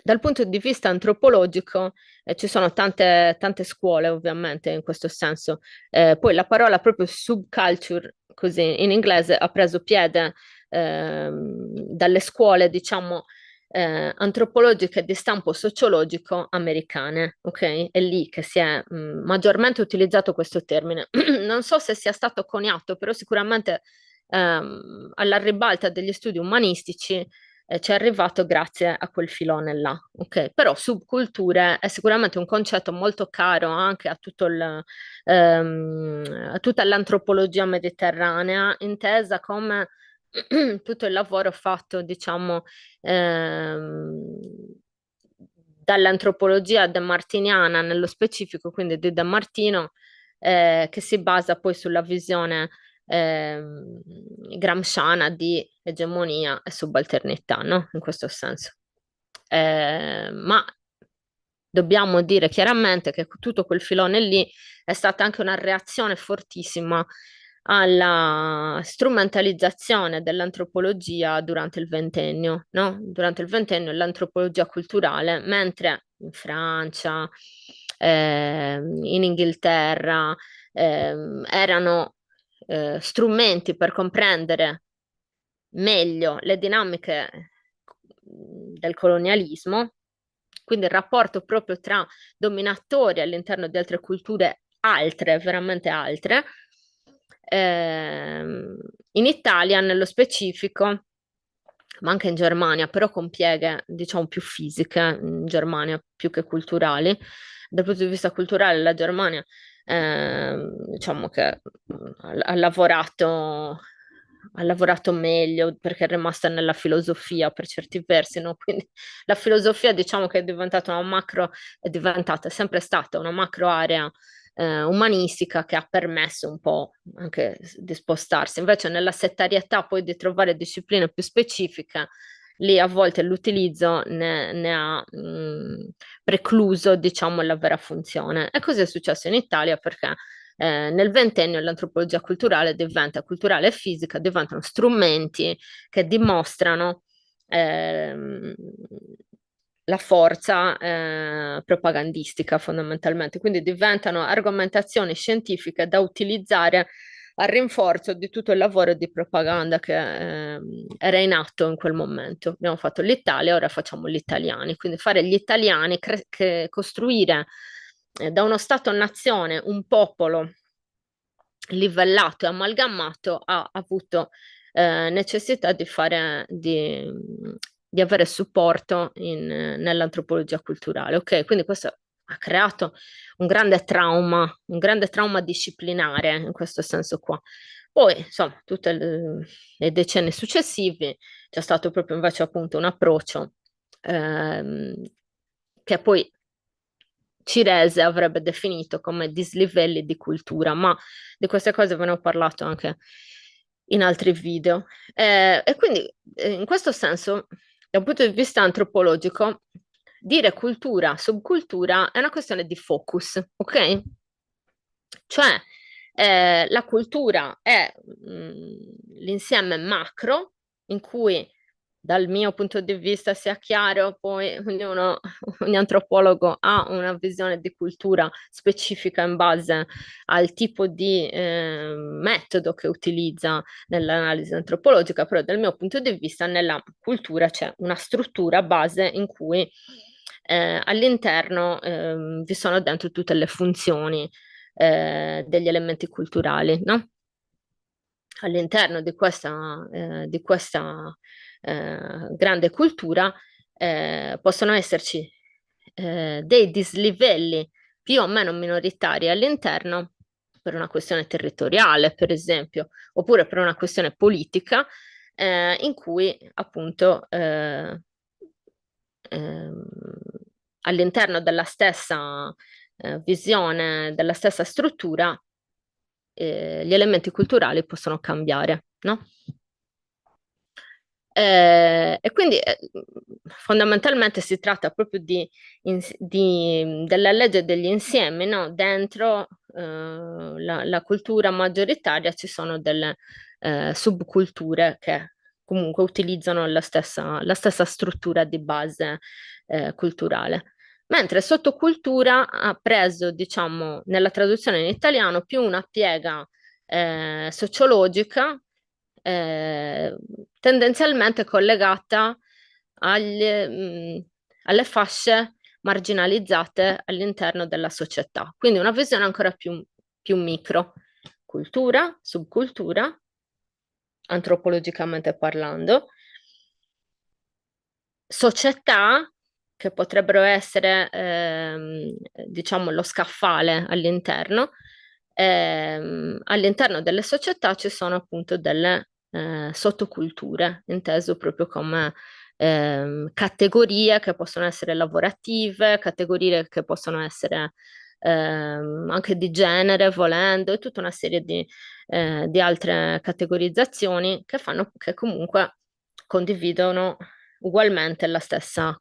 Dal punto di vista antropologico, ci sono tante scuole ovviamente in questo senso. Poi la parola proprio subculture, così in inglese, ha preso piede dalle scuole, diciamo, antropologiche di stampo sociologico americane, ok? È lì che si è maggiormente utilizzato questo termine. Non so se sia stato coniato, però sicuramente alla ribalta degli studi umanistici ci è arrivato grazie a quel filone là, ok? Però subculture è sicuramente un concetto molto caro anche a tutta l'antropologia mediterranea, intesa come tutto il lavoro fatto, diciamo, dall'antropologia demartiniana nello specifico, quindi di De Martino, che si basa poi sulla visione gramsciana di egemonia e subalternità, no? In questo senso. Ma dobbiamo dire chiaramente che tutto quel filone lì è stata anche una reazione fortissima alla strumentalizzazione dell'antropologia durante il ventennio, no? Durante il ventennio l'antropologia culturale, mentre in Francia, in Inghilterra, erano strumenti per comprendere meglio le dinamiche del colonialismo, quindi il rapporto proprio tra dominatori all'interno di altre culture, altre, veramente altre. In Italia, nello specifico, ma anche in Germania, però con pieghe, diciamo, più fisiche, in Germania più che culturali. Dal punto di vista culturale, la Germania, diciamo che ha lavorato meglio perché è rimasta nella filosofia per certi versi, no? Quindi la filosofia, diciamo che è diventata una macro, è diventata, è sempre stata una macro area umanistica che ha permesso un po' anche di spostarsi. Invece nella settarietà poi di trovare discipline più specifiche, lì a volte l'utilizzo ne ha precluso, diciamo, la vera funzione. E così è successo in Italia perché nel ventennio l'antropologia culturale e fisica diventano strumenti che dimostrano ehm, la forza propagandistica fondamentalmente, quindi diventano argomentazioni scientifiche da utilizzare a rinforzo di tutto il lavoro di propaganda che era in atto in quel momento. Abbiamo fatto l'Italia, ora facciamo gli italiani, quindi fare gli italiani, costruire da uno Stato-nazione un popolo livellato e amalgamato ha avuto necessità di avere supporto nell'antropologia culturale. Ok, quindi questo ha creato un grande trauma disciplinare in questo senso qua. Poi, insomma, tutti i decenni successivi c'è stato proprio invece appunto un approccio ehm, che poi Cirese avrebbe definito come dislivelli di cultura, ma di queste cose ve ne ho parlato anche in altri video. E quindi in questo senso, da un punto di vista antropologico, dire cultura, subcultura è una questione di focus, ok? Cioè, la cultura è l'insieme macro in cui dal mio punto di vista sia chiaro, poi ogni antropologo ha una visione di cultura specifica in base al tipo di metodo che utilizza nell'analisi antropologica, però dal mio punto di vista nella cultura c'è una struttura base in cui all'interno vi sono dentro tutte le funzioni degli elementi culturali, no? All'interno di questa grande cultura possono esserci dei dislivelli più o meno minoritari all'interno per una questione territoriale, per esempio, oppure per una questione politica, in cui appunto ehm, all'interno della stessa visione, della stessa struttura, gli elementi culturali possono cambiare, no? E quindi fondamentalmente si tratta proprio della legge degli insiemi, no? Dentro la cultura maggioritaria ci sono delle subculture che comunque utilizzano la stessa struttura di base culturale. Mentre sottocultura ha preso, diciamo, nella traduzione in italiano più una piega sociologica, eh, tendenzialmente collegata alle fasce marginalizzate all'interno della società. Quindi una visione ancora più micro, cultura, subcultura, antropologicamente parlando, società che potrebbero essere, diciamo, lo scaffale all'interno. All'interno delle società ci sono appunto delle sottoculture, inteso proprio come categorie che possono essere lavorative, categorie che possono essere anche di genere, volendo, e tutta una serie di altre categorizzazioni che comunque condividono ugualmente la stessa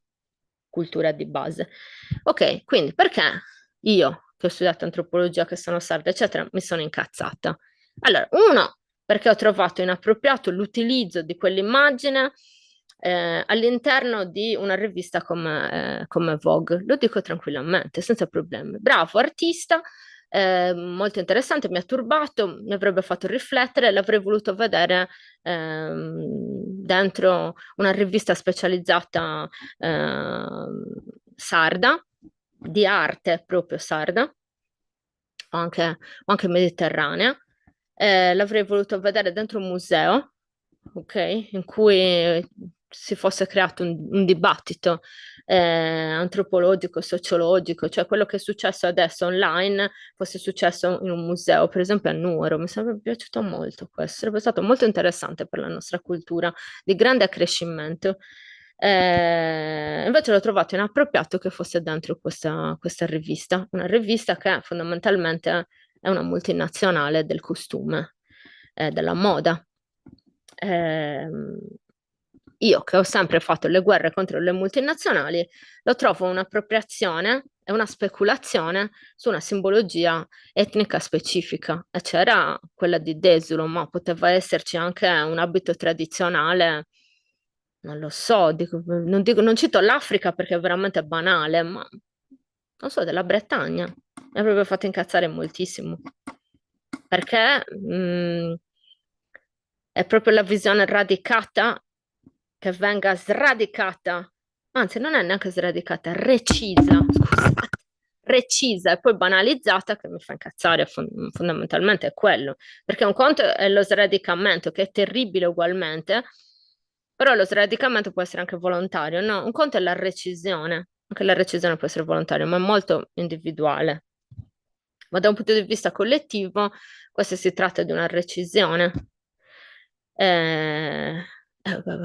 cultura di base. Ok, quindi perché io, che ho studiato antropologia, che sono sarda, eccetera, mi sono incazzata? Allora, uno, perché ho trovato inappropriato l'utilizzo di quell'immagine all'interno di una rivista come Vogue. Lo dico tranquillamente, senza problemi. Bravo artista, molto interessante, mi ha turbato, mi avrebbe fatto riflettere, l'avrei voluto vedere dentro una rivista specializzata sarda, di arte proprio sarda, o anche mediterranea. L'avrei voluto vedere dentro un museo, ok, in cui si fosse creato un dibattito antropologico, sociologico, cioè quello che è successo adesso online fosse successo in un museo, per esempio a Nuoro. Mi sarebbe piaciuto molto questo, sarebbe stato molto interessante per la nostra cultura, di grande accrescimento. Invece l'ho trovato inappropriato che fosse dentro questa rivista, una rivista che fondamentalmente è una multinazionale del costume, della moda. Ehm, io che ho sempre fatto le guerre contro le multinazionali, lo trovo un'appropriazione e una speculazione su una simbologia etnica specifica. E c'era quella di Desulo, ma poteva esserci anche un abito tradizionale, non lo so, non cito l'Africa perché è veramente banale, ma non so, della Bretagna. Mi avrebbe fatto incazzare moltissimo perché è proprio la visione radicata che venga sradicata, anzi non è neanche sradicata, è recisa, scusate, recisa e poi banalizzata che mi fa incazzare, fondamentalmente è quello, perché un conto è lo sradicamento che è terribile ugualmente, però lo sradicamento può essere anche volontario, no? Un conto è la recisione, anche la recisione può essere volontaria, ma è molto individuale. Ma da un punto di vista collettivo, questo si tratta di una recisione.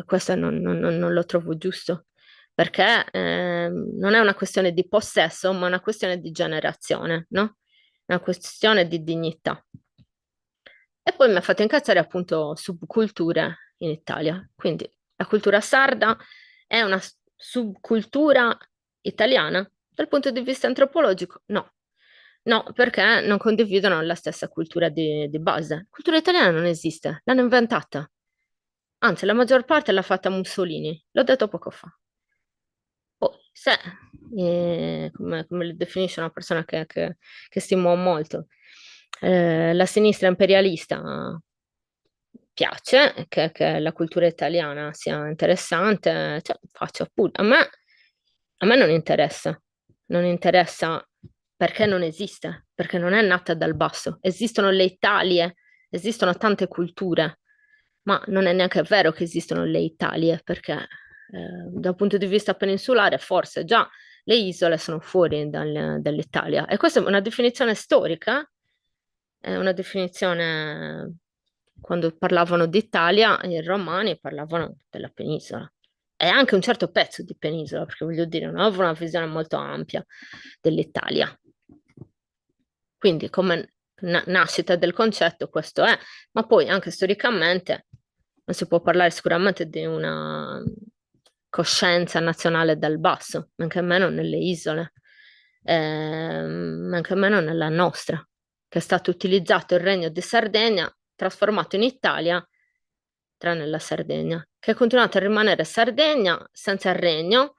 Questo non lo trovo giusto, perché non è una questione di possesso, ma una questione di generazione, no? Una questione di dignità. E poi mi ha fatto incazzare appunto subculture in Italia. Quindi la cultura sarda è una subcultura italiana dal punto di vista antropologico? No. No, perché non condividono la stessa cultura di base. La cultura italiana non esiste, l'hanno inventata. Anzi, la maggior parte l'ha fatta Mussolini, l'ho detto poco fa. Poi, se, come li definisce una persona che stimo molto, la sinistra imperialista piace, che la cultura italiana sia interessante, cioè, faccio pure. A me non interessa perché non esiste, perché non è nata dal basso. Esistono le Italie, esistono tante culture, ma non è neanche vero che esistono le Italie, perché dal punto di vista peninsulare forse già le isole sono fuori dall'Italia. E questa è una definizione storica, è una definizione, quando parlavano d'Italia, i romani parlavano della penisola. E anche un certo pezzo di penisola, perché voglio dire, non avevano una visione molto ampia dell'Italia. Quindi, come nascita del concetto, questo è, ma poi anche storicamente non si può parlare sicuramente di una coscienza nazionale dal basso, anche meno nelle isole, anche meno nella nostra, che è stato utilizzato il Regno di Sardegna, trasformato in Italia, tranne la Sardegna, che è continuata a rimanere Sardegna senza il regno,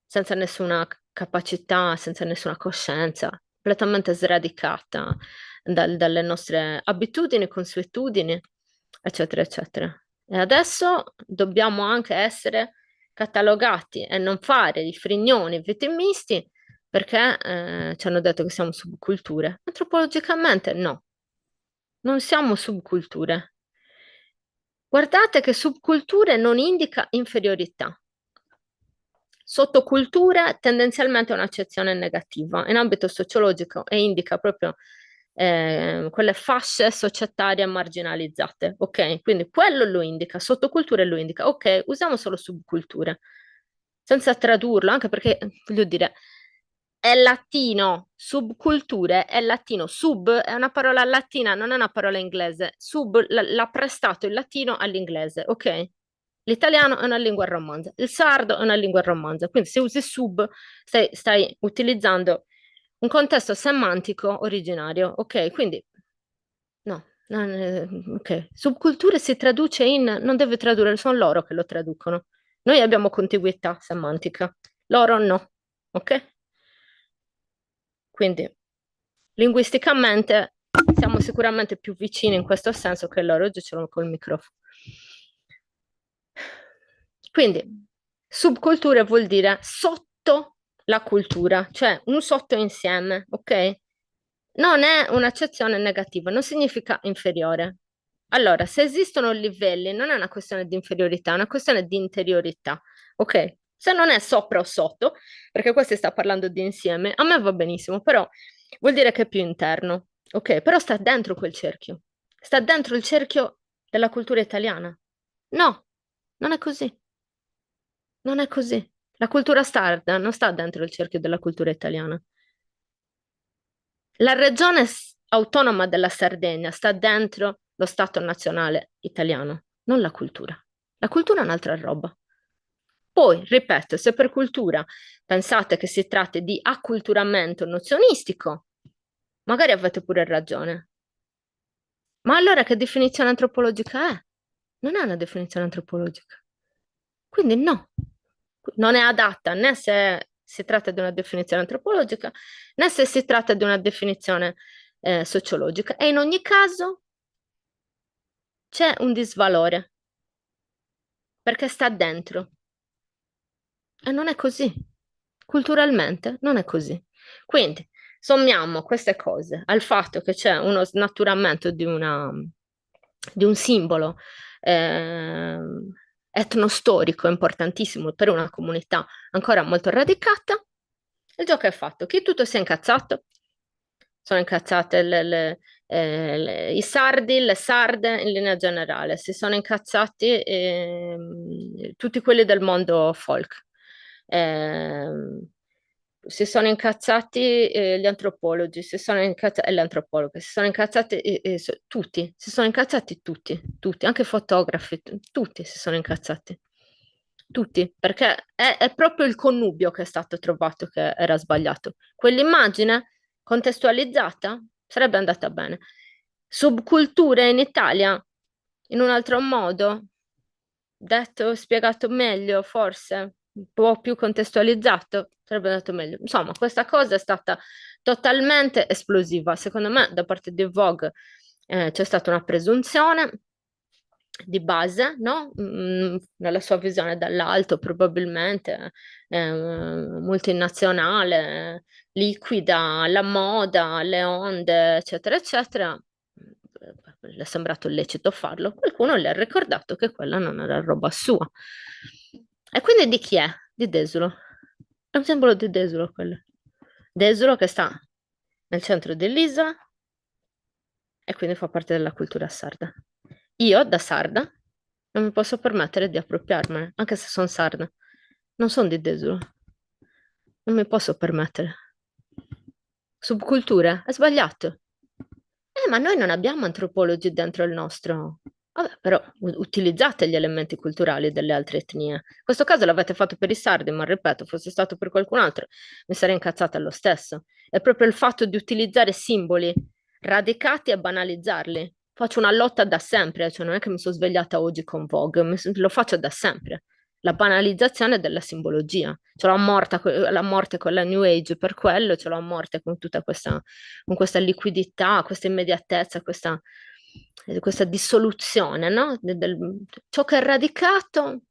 senza nessuna capacità, senza nessuna coscienza, completamente sradicata dalle nostre abitudini, consuetudini, eccetera, eccetera. E adesso dobbiamo anche essere catalogati e non fare i frignoni vittimisti perché ci hanno detto che siamo subculture. Antropologicamente no, non siamo subculture. Guardate che subculture non indica inferiorità. Sottocultura tendenzialmente è un'accezione negativa in ambito sociologico e indica proprio quelle fasce societarie marginalizzate, ok? Quindi quello lo indica, sottoculture lo indica, ok, usiamo solo subculture, senza tradurlo, anche perché, voglio dire, è latino, subculture è latino, sub è una parola latina, non è una parola inglese, sub l'ha prestato il latino all'inglese, ok? L'italiano è una lingua romanza, il sardo è una lingua romanza, quindi se usi sub stai utilizzando un contesto semantico originario, ok? Quindi no, ok. Subculture si traduce in, non deve tradurre, sono loro che lo traducono. Noi abbiamo contiguità semantica, loro no, ok? Quindi linguisticamente siamo sicuramente più vicini in questo senso che loro, oggi ce l'ho col microfono. Quindi subculture vuol dire sotto la cultura, cioè un sottoinsieme, ok? Non è un'accezione negativa, non significa inferiore. Allora, se esistono livelli, non è una questione di inferiorità, è una questione di interiorità, ok? Se non è sopra o sotto, perché qua si sta parlando di insieme, a me va benissimo, però vuol dire che è più interno, ok? Però sta dentro quel cerchio, sta dentro il cerchio della cultura italiana. No, non è così, non è così. La cultura sarda non sta dentro il cerchio della cultura italiana. La regione autonoma della Sardegna sta dentro lo Stato nazionale italiano, non la cultura. La cultura è un'altra roba. Poi, ripeto, se per cultura pensate che si tratti di acculturamento nozionistico, magari avete pure ragione. Ma allora che definizione antropologica è? Non è una definizione antropologica. Quindi no, non è adatta né se si tratta di una definizione antropologica né se si tratta di una definizione sociologica. E in ogni caso c'è un disvalore perché sta dentro e non è così. Culturalmente non è così. Quindi sommiamo queste cose al fatto che c'è uno snaturamento di un simbolo ehm, etnostorico importantissimo per una comunità ancora molto radicata. Il gioco è fatto. Chi tutto si è incazzato? Sono incazzate i sardi, le sarde in linea generale. Si sono incazzati tutti quelli del mondo folk. Ehm, si sono incazzati gli antropologi, si sono incazzati le antropologhe, si sono incazzati tutti, si sono incazzati tutti, tutti, anche i fotografi, tutti si sono incazzati. Tutti, perché è proprio il connubio che è stato trovato che era sbagliato. Quell'immagine contestualizzata sarebbe andata bene. Subculture in Italia, in un altro modo, detto, spiegato meglio, forse un po' più contestualizzato, sarebbe andato meglio. Insomma, questa cosa è stata totalmente esplosiva. Secondo me, da parte di Vogue, c'è stata una presunzione di base, no? Nella sua visione dall'alto, probabilmente multinazionale, liquida, la moda, le onde, eccetera, eccetera. Le è sembrato lecito farlo. Qualcuno le ha ricordato che quella non era roba sua. E quindi di chi è? Di Desulo. È un simbolo di Desulo quello. Desulo che sta nel centro dell'isola e quindi fa parte della cultura sarda. Io, da sarda, non mi posso permettere di appropriarmene, anche se sono sarda. Non sono di Desulo. Non mi posso permettere. Subculture, è sbagliato. Ma noi non abbiamo antropologi dentro il nostro. Vabbè, però utilizzate gli elementi culturali delle altre etnie. In questo caso l'avete fatto per i sardi, ma ripeto, fosse stato per qualcun altro, mi sarei incazzata lo stesso. È proprio il fatto di utilizzare simboli radicati e banalizzarli. Faccio una lotta da sempre, cioè non è che mi sono svegliata oggi con Vogue, lo faccio da sempre. La banalizzazione della simbologia. Ce l'ho a morte, la morte con la New Age per quello, ce l'ho a morte con tutta con questa liquidità, questa immediatezza, questa dissoluzione, no? Ciò che è radicato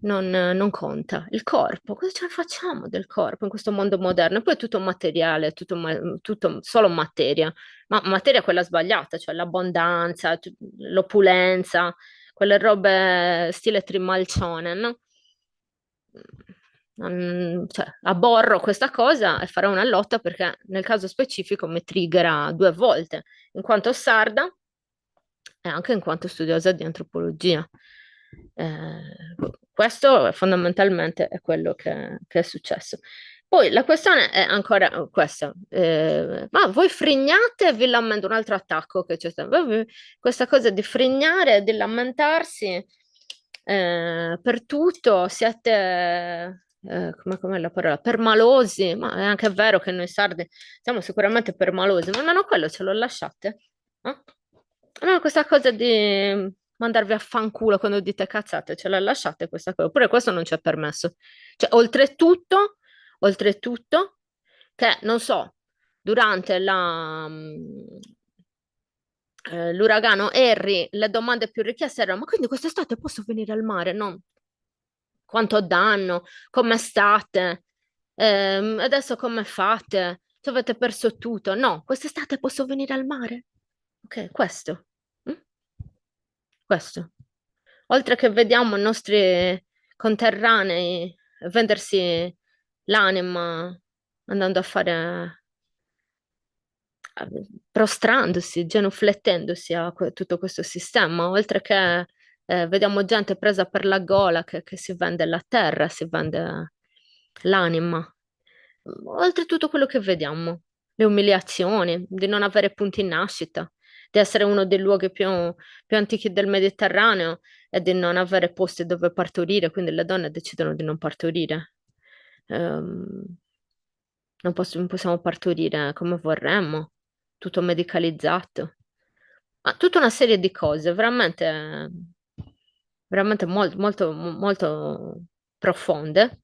non conta. Il corpo, cosa ce ne facciamo del corpo in questo mondo moderno? Poi è tutto materiale, tutto solo materia, ma materia quella sbagliata, cioè l'abbondanza, l'opulenza, quelle robe stile Trimalcione, no? Cioè, aborro questa cosa e farò una lotta perché nel caso specifico mi triggera due volte, in quanto sarda e anche in quanto studiosa di antropologia. Questo fondamentalmente è quello che è successo. Poi la questione è ancora questa, ma voi frignate e vi lamento, un altro attacco che c'è stato, questa cosa di frignare e di lamentarsi per tutto, siete, com'è la parola, permalosi, ma è anche vero che noi sardi siamo sicuramente permalosi, ma almeno quello ce lo lasciate? No? Almeno questa cosa di mandarvi a fanculo quando dite cazzate, ce la lasciate questa cosa? Oppure questo non c'è permesso. Cioè, oltretutto, che non so, durante l'uragano Harry, le domande più richieste erano: ma quindi quest'estate posso venire al mare? No. Quanto danno? Come state? Adesso come fate? Ci avete perso tutto? No, quest'estate posso venire al mare? Ok, questo. Mm? Questo. Oltre che vediamo i nostri conterranei vendersi l'anima andando a fare, prostrandosi, genuflettendosi a tutto questo sistema, oltre che vediamo gente presa per la gola che si vende la terra, si vende l'anima. Oltre tutto quello che vediamo, le umiliazioni, di non avere punti in nascita, di essere uno dei luoghi più antichi del Mediterraneo e di non avere posti dove partorire, quindi le donne decidono di non partorire. Ehm, non possiamo partorire come vorremmo, tutto medicalizzato. Ma tutta una serie di cose veramente, veramente molto profonde,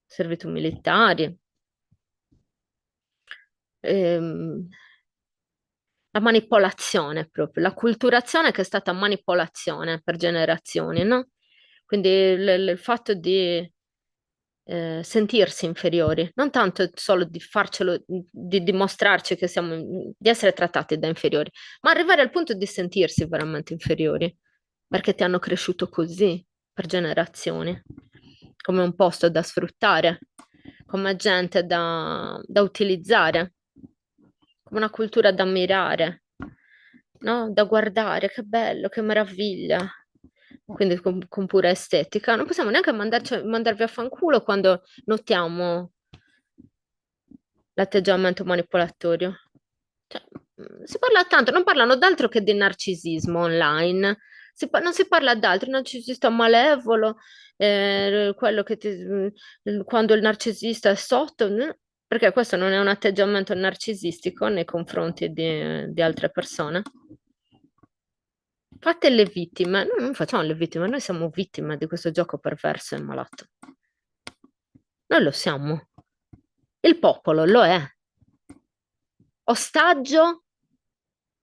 servitù militari, ehm, la manipolazione proprio, la culturazione che è stata manipolazione per generazioni, no? Quindi il fatto di sentirsi inferiori, non tanto solo di farcelo, di dimostrarci che siamo, di essere trattati da inferiori, ma arrivare al punto di sentirsi veramente inferiori, perché ti hanno cresciuto così per generazioni, come un posto da sfruttare, come gente da utilizzare, come una cultura da ammirare, no? Da guardare, che bello, che meraviglia. Quindi con pura estetica. Non possiamo neanche mandarvi a fanculo quando notiamo l'atteggiamento manipolatorio. Cioè, si parla tanto, non parlano d'altro che di narcisismo online. Non si parla d'altro, il narcisista malevolo, quello quando il narcisista è sotto, perché questo non è un atteggiamento narcisistico nei confronti di altre persone. Fate le vittime, noi non facciamo le vittime, noi siamo vittime di questo gioco perverso e malato. Noi lo siamo. Il popolo lo è. Ostaggio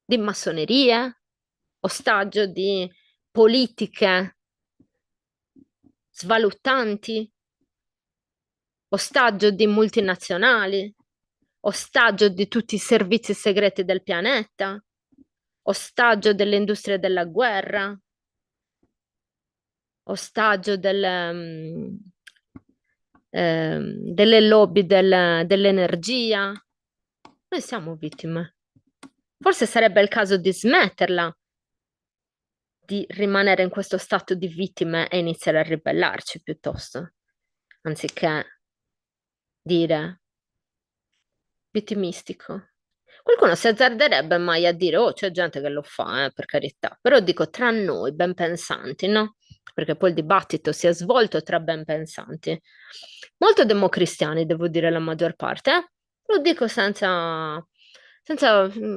di massonerie, ostaggio di politiche svalutanti, ostaggio di multinazionali, ostaggio di tutti i servizi segreti del pianeta, ostaggio delle industrie della guerra, ostaggio delle lobby dell'energia. Noi siamo vittime. Forse sarebbe il caso di smetterla di rimanere in questo stato di vittime e iniziare a ribellarci piuttosto, anziché dire vittimistico. Qualcuno si azzarderebbe mai a dire, oh, c'è gente che lo fa, per carità. Però dico tra noi, ben pensanti, no? Perché poi il dibattito si è svolto tra ben pensanti. Molto democristiani, devo dire la maggior parte, eh? Lo dico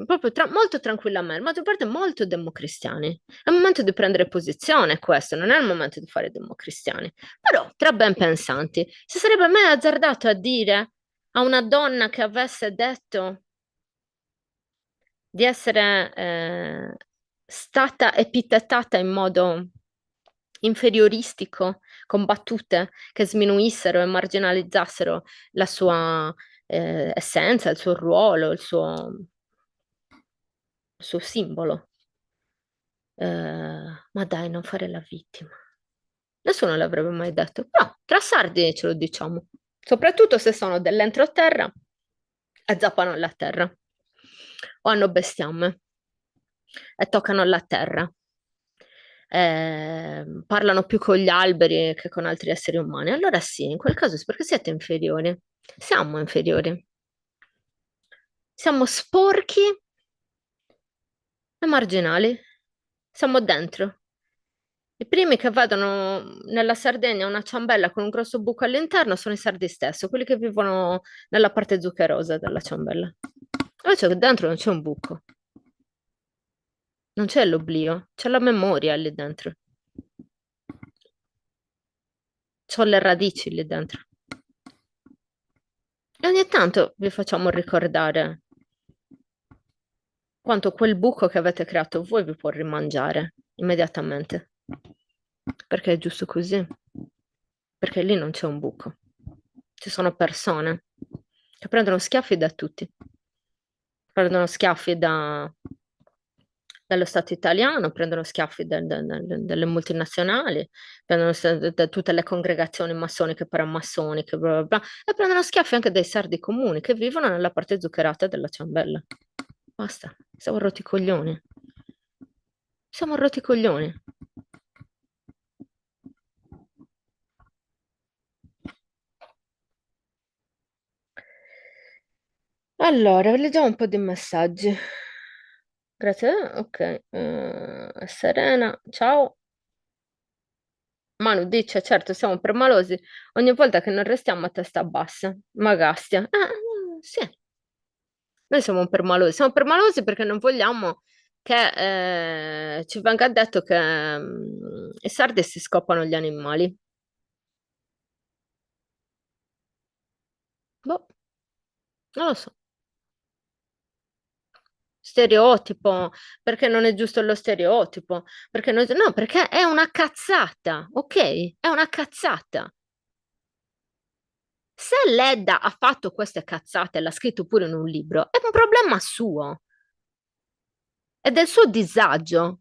proprio molto tranquillamente, la maggior parte molto democristiani. È il momento di prendere posizione, questo, non è il momento di fare democristiani. Però, tra ben pensanti, si sarebbe mai azzardato a dire a una donna che avesse detto di essere stata epitetata in modo inferioristico, con battute che sminuissero e marginalizzassero la sua essenza, il suo ruolo, il suo simbolo. Ma dai, non fare la vittima. Nessuno l'avrebbe mai detto, però tra sardi ce lo diciamo, soprattutto se sono dell'entroterra e zappano la terra o hanno bestiame e toccano la terra. Parlano più con gli alberi che con altri esseri umani. Allora sì, in quel caso sì, perché siete inferiori. Siamo inferiori. Siamo sporchi e marginali. Siamo dentro. I primi che vedono nella Sardegna una ciambella con un grosso buco all'interno sono i sardi stessi, quelli che vivono nella parte zuccherosa della ciambella. Invece dentro non c'è un buco, non c'è l'oblio, c'è la memoria lì dentro, c'ho le radici lì dentro. E ogni tanto vi facciamo ricordare quanto quel buco che avete creato voi vi può rimangiare immediatamente. Perché è giusto così. Perché lì non c'è un buco. Ci sono persone che prendono schiaffi da tutti. Prendono schiaffi dallo Stato italiano, prendono schiaffi dalle multinazionali, prendono da tutte le congregazioni massoniche e paramassoniche, bla bla bla, e prendono schiaffi anche dai sardi comuni che vivono nella parte zuccherata della ciambella. Basta, siamo rotti i coglioni. Siamo rotti i coglioni. Allora, leggiamo un po' di messaggi. Grazie, ok. Serena, ciao. Manu dice, certo, siamo permalosi ogni volta che non restiamo a testa bassa. Magastia. Sì, noi siamo permalosi perché non vogliamo che ci venga detto che i sardi si scopano gli animali. Boh, non lo so. Stereotipo, perché non è giusto lo stereotipo, perché no, perché è una cazzata, ok? È una cazzata. Se Ledda ha fatto queste cazzate e l'ha scritto pure in un libro, è un problema suo, è del suo disagio,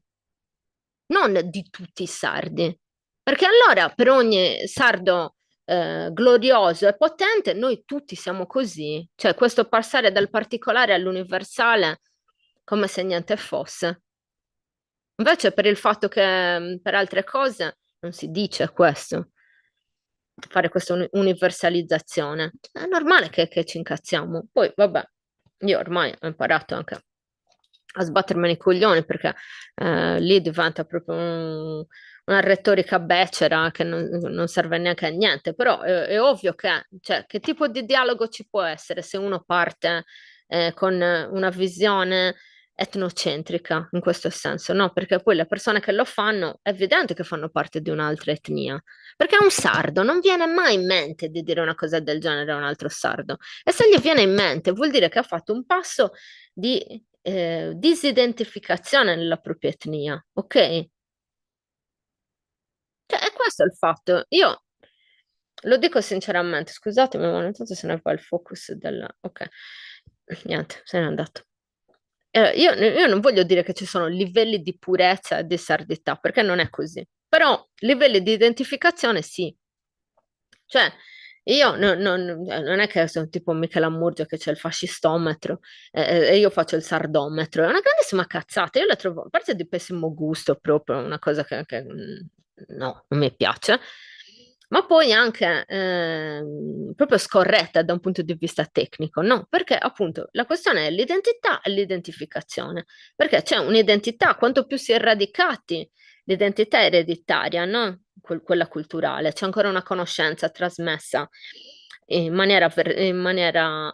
non di tutti i sardi. Perché allora per ogni sardo glorioso e potente, noi tutti siamo così. Cioè, questo passare dal particolare all'universale come se niente fosse. Invece per il fatto che per altre cose non si dice questo, fare questa universalizzazione. È normale che ci incazziamo. Poi, vabbè, io ormai ho imparato anche a sbattermi nei coglioni perché lì diventa proprio una retorica becera che non serve neanche a niente, però è ovvio che, cioè, che tipo di dialogo ci può essere se uno parte con una visione etnocentrica in questo senso, no? Perché poi le persone che lo fanno è evidente che fanno parte di un'altra etnia, perché a un sardo non viene mai in mente di dire una cosa del genere a un altro sardo, e se gli viene in mente vuol dire che ha fatto un passo di disidentificazione nella propria etnia, ok? Cioè, è questo il fatto. Io lo dico sinceramente, scusatemi, ma ogni tanto se ne va il focus del... Ok, niente, se n'è andato. Io non voglio dire che ci sono livelli di purezza e di sardità, perché non è così. Però livelli di identificazione sì. Cioè, io non è che sono tipo Michelangelo che c'è il fascistometro e io faccio il sardometro. È una grandissima cazzata. Io la trovo, a parte di pessimo gusto, proprio una cosa no, non mi piace. ma poi anche proprio scorretta da un punto di vista tecnico, no? Perché appunto la questione è l'identità e l'identificazione, perché c'è un'identità, quanto più si è radicati, l'identità ereditaria, no? Quella culturale, c'è ancora una conoscenza trasmessa in maniera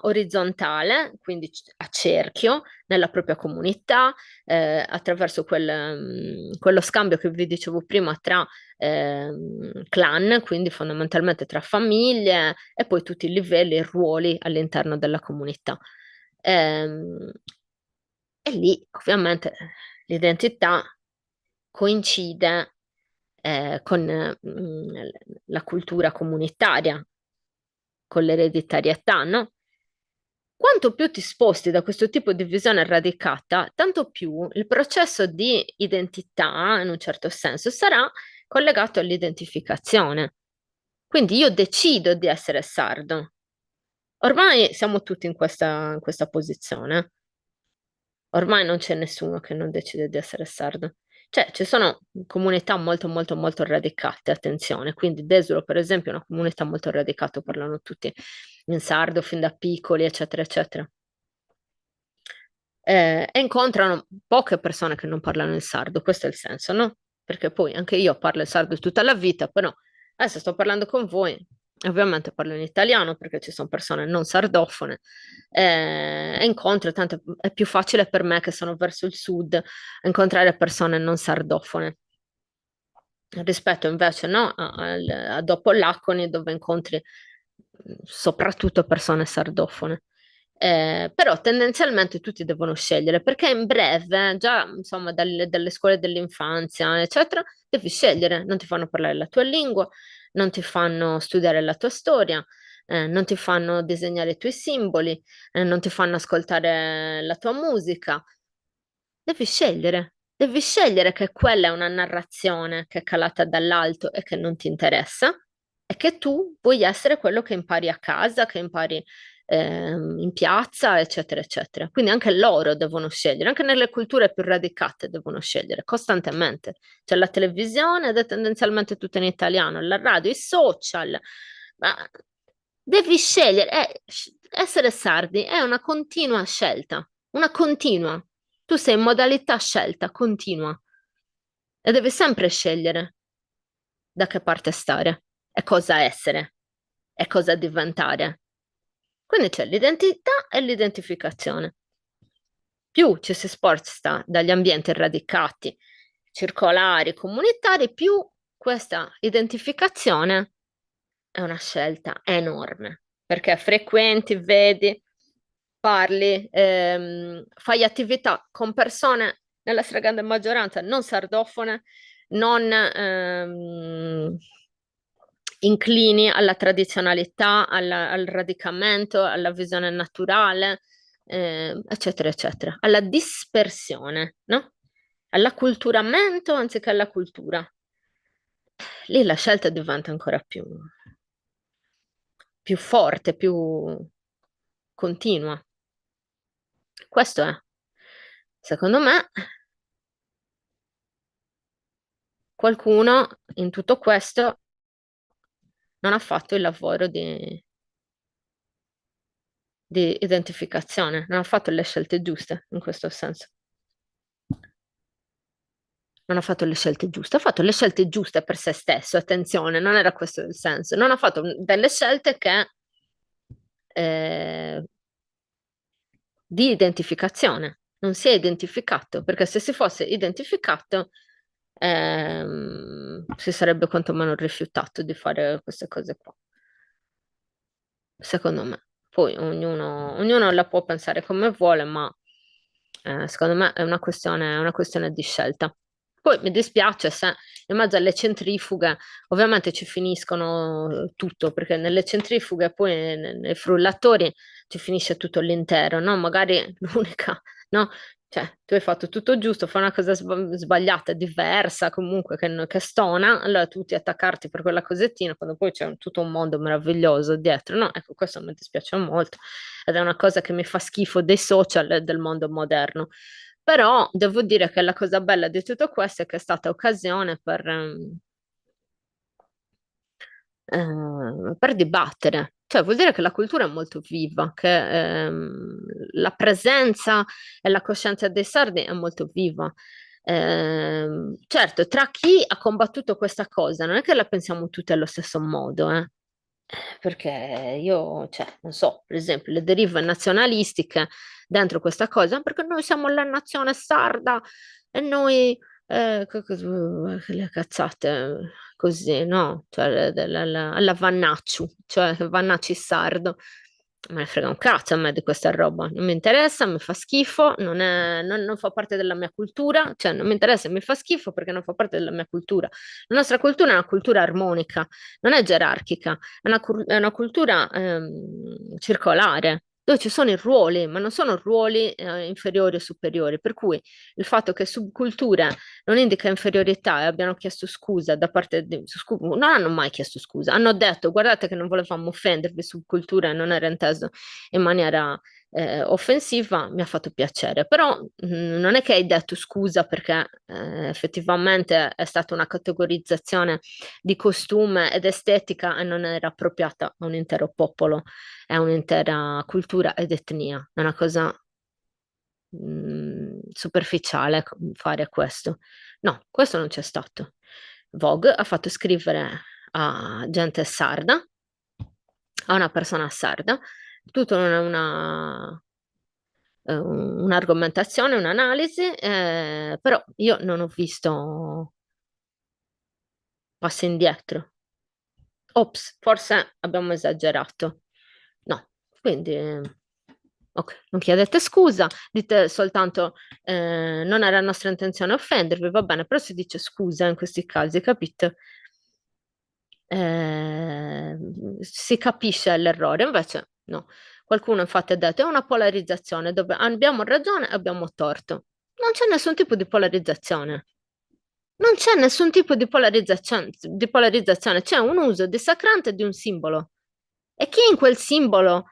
orizzontale, quindi a cerchio, nella propria comunità, attraverso quello scambio che vi dicevo prima tra clan, quindi fondamentalmente tra famiglie e poi tutti i livelli e ruoli all'interno della comunità. Ehm, e lì ovviamente l'identità coincide con la cultura comunitaria, con l'ereditarietà, no? Quanto più ti sposti da questo tipo di visione radicata, tanto più il processo di identità, in un certo senso, sarà collegato all'identificazione. Quindi io decido di essere sardo. Ormai siamo tutti in questa posizione. Ormai non c'è nessuno che non decide di essere sardo. Cioè, ci sono comunità molto, molto, molto radicate, attenzione. Quindi Desuro, per esempio, è una comunità molto radicata, parlano tutti in sardo fin da piccoli, eccetera, eccetera. E incontrano poche persone che non parlano il sardo, questo è il senso, no? Perché poi anche io parlo il sardo tutta la vita, però adesso sto parlando con voi, ovviamente parlo in italiano perché ci sono persone non sardofone, e incontro, tanto è più facile per me che sono verso il sud incontrare persone non sardofone rispetto invece no, a dopo Laconi dove incontri soprattutto persone sardofone. Però tendenzialmente tutti devono scegliere perché in breve, già insomma dalle scuole dell'infanzia, eccetera, devi scegliere, non ti fanno parlare la tua lingua, non ti fanno studiare la tua storia, non ti fanno disegnare i tuoi simboli, non ti fanno ascoltare la tua musica. Devi scegliere che quella è una narrazione che è calata dall'alto e che non ti interessa e che tu vuoi essere quello che impari a casa, che impari in piazza, eccetera, eccetera. Quindi anche loro devono scegliere, anche nelle culture più radicate devono scegliere costantemente. C'è la televisione ed è tendenzialmente tutto in italiano, la radio, i social, ma devi scegliere. Essere sardi è una continua scelta, una continua. Tu sei in modalità scelta continua e devi sempre scegliere da che parte stare e cosa essere e cosa diventare. Quindi c'è l'identità e l'identificazione. Più ci si sposta dagli ambienti radicati, circolari, comunitari, più questa identificazione è una scelta enorme, perché frequenti, vedi, parli, fai attività con persone, nella stragrande maggioranza, non sardofone, non inclini alla tradizionalità, al radicamento, alla visione naturale, eccetera, eccetera, alla dispersione, no? All'acculturamento anziché alla cultura. Lì la scelta diventa ancora più forte, più continua. Questo è, secondo me, qualcuno in tutto questo non ha fatto il lavoro di identificazione, non ha fatto le scelte giuste in questo senso. Non ha fatto le scelte giuste, ha fatto le scelte giuste per se stesso, attenzione, non era questo il senso, non ha fatto delle scelte che eh, di identificazione, non si è identificato, perché se si fosse identificato si sarebbe quantomeno rifiutato di fare queste cose qua, secondo me. Poi ognuno la può pensare come vuole, ma secondo me è una questione di scelta. Poi mi dispiace se in mezzo alle centrifughe ovviamente ci finiscono tutto, perché nelle centrifughe poi nei frullatori ci finisce tutto l'intero, no? Magari l'unica, no? Cioè, tu hai fatto tutto giusto, fai una cosa sbagliata, diversa, comunque che stona, allora tu ti attaccarti per quella cosettina, quando poi c'è tutto un mondo meraviglioso dietro, no? Ecco, questo mi dispiace molto ed è una cosa che mi fa schifo dei social e del mondo moderno. Però devo dire che la cosa bella di tutto questo è che è stata occasione per dibattere. Cioè, vuol dire che la cultura è molto viva, che la presenza e la coscienza dei sardi è molto viva. Certo, tra chi ha combattuto questa cosa, non è che la pensiamo tutti allo stesso modo, eh. Perché io, cioè, non so, per esempio, le derive nazionalistiche dentro questa cosa, perché noi siamo la nazione sarda e noi, le cazzate così, no? Cioè, alla Vannacci, cioè Vannacci sardo. Me ne frega un cazzo a me di questa roba, non mi interessa, mi fa schifo, non fa parte della mia cultura, cioè non mi interessa, mi fa schifo perché non fa parte della mia cultura. La nostra cultura è una cultura armonica, non è gerarchica, è una cultura circolare, dove ci sono i ruoli, ma non sono ruoli inferiori o superiori, per cui il fatto che subculture non indica inferiorità e abbiano chiesto scusa da parte di... non hanno mai chiesto scusa, hanno detto guardate che non volevamo offendervi, subcultura non era inteso in maniera offensiva, mi ha fatto piacere, però non è che hai detto scusa perché effettivamente è stata una categorizzazione di costume ed estetica e non era appropriata a un intero popolo e a un'intera cultura ed etnia, è una cosa superficiale fare questo. No, questo non c'è stato. Vogue ha fatto scrivere a gente sarda, a una persona sarda, tutta un'argomentazione, un'analisi, però io non ho visto passi indietro. Ops, forse abbiamo esagerato. No, quindi, ok, non chiedete scusa, dite soltanto non era nostra intenzione offendervi, va bene, però si dice scusa in questi casi, capito? Eh, si capisce l'errore, invece no. Qualcuno infatti ha detto è una polarizzazione dove abbiamo ragione e abbiamo torto. Non c'è nessun tipo di polarizzazione. Non c'è nessun tipo di polarizzazione, c'è un uso dissacrante di un simbolo. E chi in quel simbolo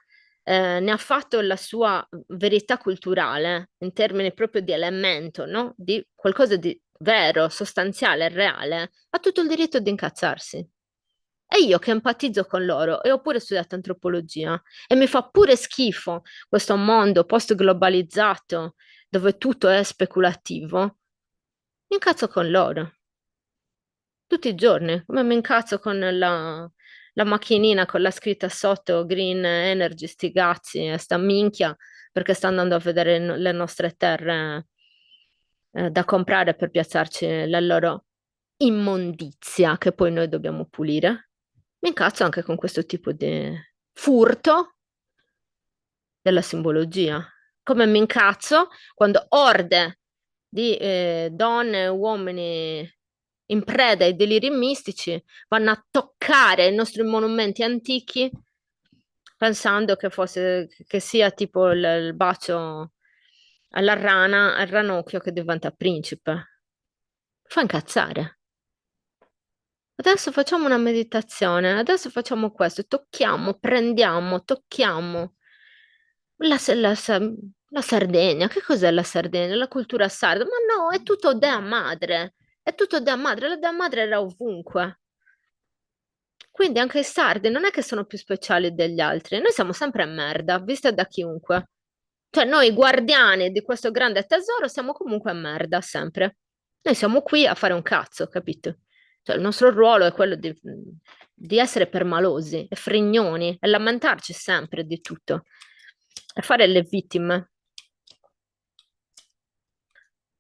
ne ha fatto la sua verità culturale, in termini proprio di elemento, no? Di qualcosa di vero, sostanziale, reale, ha tutto il diritto di incazzarsi. E io che empatizzo con loro e ho pure studiato antropologia e mi fa pure schifo questo mondo post-globalizzato dove tutto è speculativo, mi incazzo con loro tutti i giorni, come mi incazzo con la macchinina con la scritta sotto Green Energy, sti cazzi, e sta minchia, perché sta andando a vedere le nostre terre da comprare per piazzarci la loro immondizia che poi noi dobbiamo pulire. Mi incazzo anche con questo tipo di furto della simbologia. Come mi incazzo quando orde di donne e uomini in preda ai deliri mistici vanno a toccare i nostri monumenti antichi pensando che fosse, che sia tipo il bacio alla rana, al ranocchio che diventa principe. Fa incazzare. Adesso facciamo una meditazione, adesso facciamo questo, tocchiamo, prendiamo, tocchiamo. La, Sa- la Sa- la Sardegna, che cos'è la Sardegna? La cultura sarda? Ma no, è tutto Dea Madre, è tutto Dea Madre, la Dea Madre era ovunque. Quindi anche i sardi non è che sono più speciali degli altri, noi siamo sempre merda, vista da chiunque. Cioè noi guardiani di questo grande tesoro siamo comunque merda, sempre. Noi siamo qui a fare un cazzo, capito? Cioè il nostro ruolo è quello di essere permalosi e frignoni e lamentarci sempre di tutto e fare le vittime.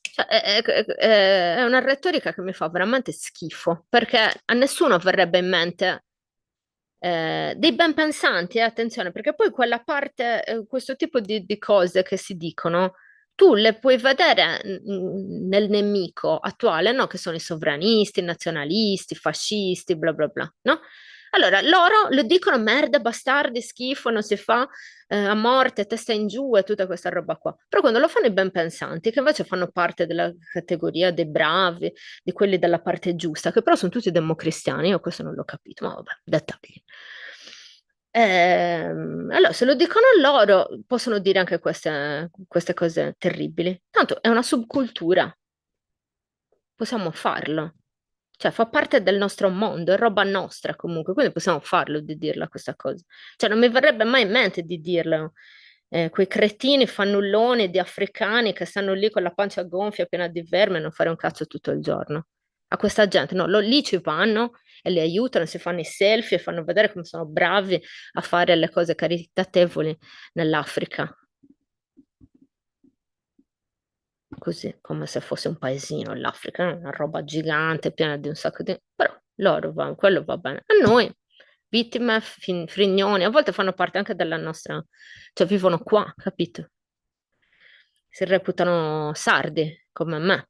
Cioè, è una retorica che mi fa veramente schifo, perché a nessuno verrebbe in mente dei ben pensanti, attenzione, perché poi quella parte, questo tipo di cose che si dicono, tu le puoi vedere nel nemico attuale, no? Che sono i sovranisti, i nazionalisti, i fascisti, bla bla bla, no? Allora, loro lo dicono merda, bastardi, schifo, non si fa, a morte, testa in giù e tutta questa roba qua. Però quando lo fanno i ben pensanti, che invece fanno parte della categoria dei bravi, di quelli della parte giusta, che però sono tutti democristiani, io questo non l'ho capito, ma vabbè, dettagli. Allora, se lo dicono loro, possono dire anche queste cose terribili. Tanto è una subcultura, possiamo farlo. Cioè, fa parte del nostro mondo, è roba nostra comunque, quindi possiamo farlo di dirla questa cosa. Cioè, non mi verrebbe mai in mente di dirlo. Quei cretini fannulloni di africani che stanno lì con la pancia gonfia, piena di verme, e non fare un cazzo tutto il giorno. A questa gente, no, lì ci vanno e li aiutano, si fanno i selfie e fanno vedere come sono bravi a fare le cose caritatevoli nell'Africa. Così, come se fosse un paesino l'Africa, una roba gigante, piena di un sacco di... Però loro vanno, quello va bene. A noi, vittime, frignoni, a volte fanno parte anche della nostra... cioè vivono qua, capito? Si reputano sardi, come me.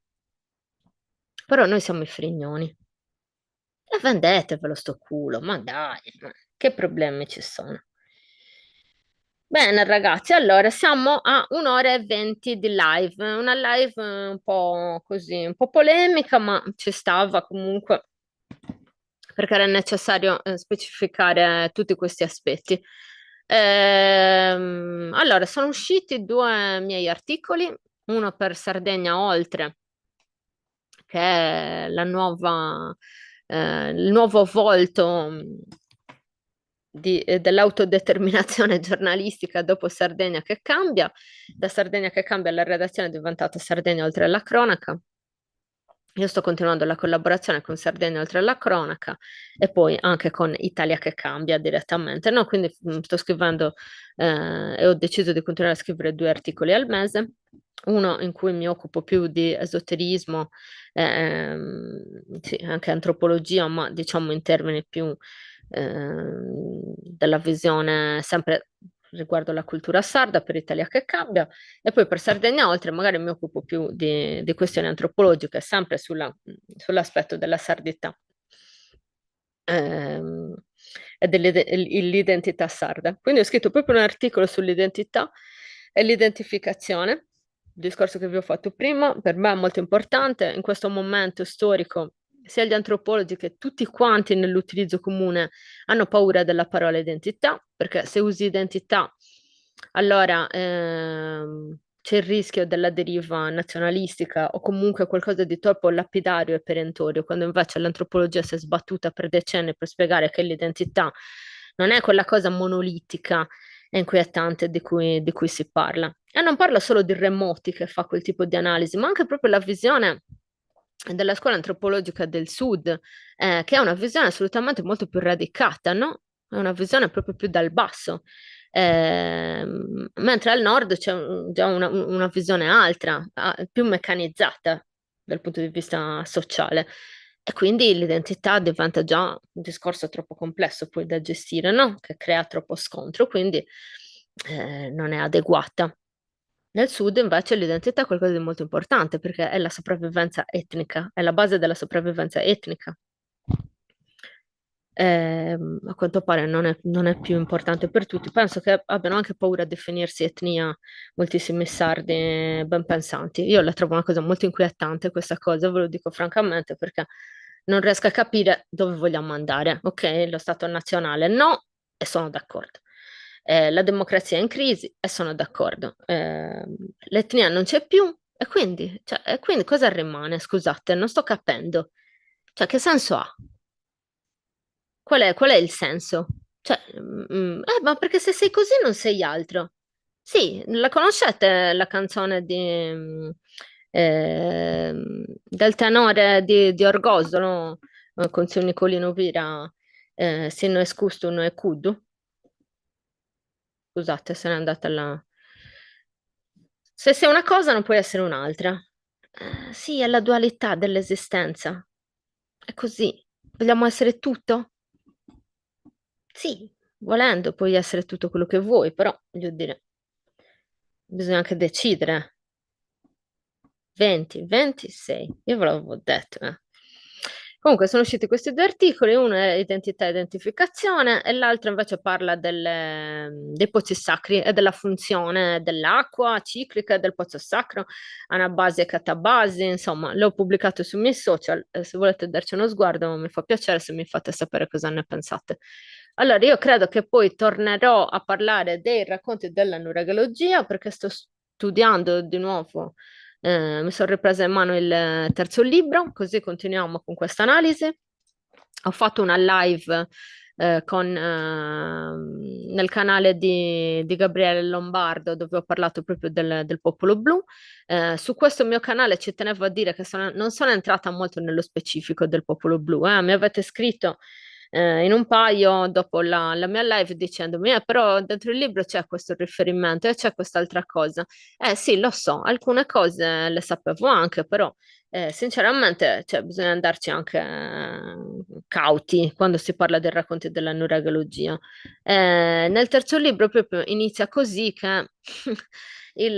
Però noi siamo i frignoni. E vendetevelo sto culo, ma dai, ma che problemi ci sono? Bene, ragazzi, allora siamo a un'ora e venti di live, una live un po' così, un po' polemica, ma ci stava comunque perché era necessario specificare tutti questi aspetti. Allora, sono usciti due miei articoli, uno per Sardegna Oltre, che è il nuovo volto dell'autodeterminazione giornalistica dopo Sardegna che cambia. Da Sardegna che cambia la redazione è diventata Sardegna oltre alla cronaca. Io sto continuando la collaborazione con Sardegna oltre alla cronaca e poi anche con Italia che cambia direttamente, no? Quindi sto scrivendo e ho deciso di continuare a scrivere due articoli al mese, uno in cui mi occupo più di esoterismo, sì, anche antropologia, ma diciamo in termini più della visione sempre riguardo la cultura sarda per Italia che cambia. E poi per Sardegna Oltre magari mi occupo più di questioni antropologiche, sempre sull'aspetto della sardità ehm, e dell'identità sarda. Quindi ho scritto proprio un articolo sull'identità e l'identificazione, il discorso che vi ho fatto prima, per me è molto importante in questo momento storico. Sia gli antropologi che tutti quanti nell'utilizzo comune hanno paura della parola identità, perché se usi identità, allora c'è il rischio della deriva nazionalistica o comunque qualcosa di troppo lapidario e perentorio, quando invece l'antropologia si è sbattuta per decenni per spiegare che l'identità non è quella cosa monolitica e inquietante di cui si parla. E non parla solo di Remoti che fa quel tipo di analisi, ma anche proprio la visione della scuola antropologica del Sud, che è una visione assolutamente molto più radicata, no? È una visione proprio più dal basso. Mentre al nord c'è già una visione altra, più meccanizzata dal punto di vista sociale. E quindi l'identità diventa già un discorso troppo complesso poi da gestire, no? Che crea troppo scontro, quindi non è adeguata. Nel sud invece l'identità è qualcosa di molto importante perché è la sopravvivenza etnica, è la base della sopravvivenza etnica. A quanto pare non è più importante per tutti. Penso che abbiano anche paura a definirsi etnia moltissimi sardi ben pensanti. Io la trovo una cosa molto inquietante questa cosa, ve lo dico francamente, perché non riesco a capire dove vogliamo andare. Ok, lo Stato nazionale no, e sono d'accordo. La democrazia è in crisi e sono d'accordo. L'etnia non c'è più e quindi cosa rimane? Scusate, non sto capendo. Cioè, che senso ha? Qual è il senso? Cioè, ma perché se sei così non sei altro. Sì, la conoscete la canzone del tenore di Orgosolo, con Sir Nicolino Vira, Se no es custo, no è cudo? Scusate, se n'è andata là. Se sei una cosa non puoi essere un'altra. Sì, è la dualità dell'esistenza. È così. Vogliamo essere tutto? Sì, volendo puoi essere tutto quello che vuoi, però voglio dire, bisogna anche decidere. 20, 26, io ve l'avevo detto. Comunque sono usciti questi due articoli, uno è identità e identificazione e l'altro invece parla dei pozzi sacri e della funzione dell'acqua ciclica del pozzo sacro, anabasi e catabasi, insomma, l'ho pubblicato sui miei social, se volete darci uno sguardo mi fa piacere se mi fate sapere cosa ne pensate. Allora, io credo che poi tornerò a parlare dei racconti della nuragologia perché sto studiando di nuovo Mi sono ripresa in mano il terzo libro, così continuiamo con questa analisi. Ho fatto una live nel canale di Gabriele Lombardo, dove ho parlato proprio del Popolo Blu. Su questo mio canale ci tenevo a dire che non sono entrata molto nello specifico del Popolo Blu. Mi avete scritto in un paio dopo la mia live dicendomi, però dentro il libro c'è questo riferimento e c'è quest'altra cosa. Sì, lo so, alcune cose le sapevo anche, però sinceramente, cioè, bisogna andarci anche cauti quando si parla dei racconti della nuragalogia. Nel terzo libro proprio inizia così che il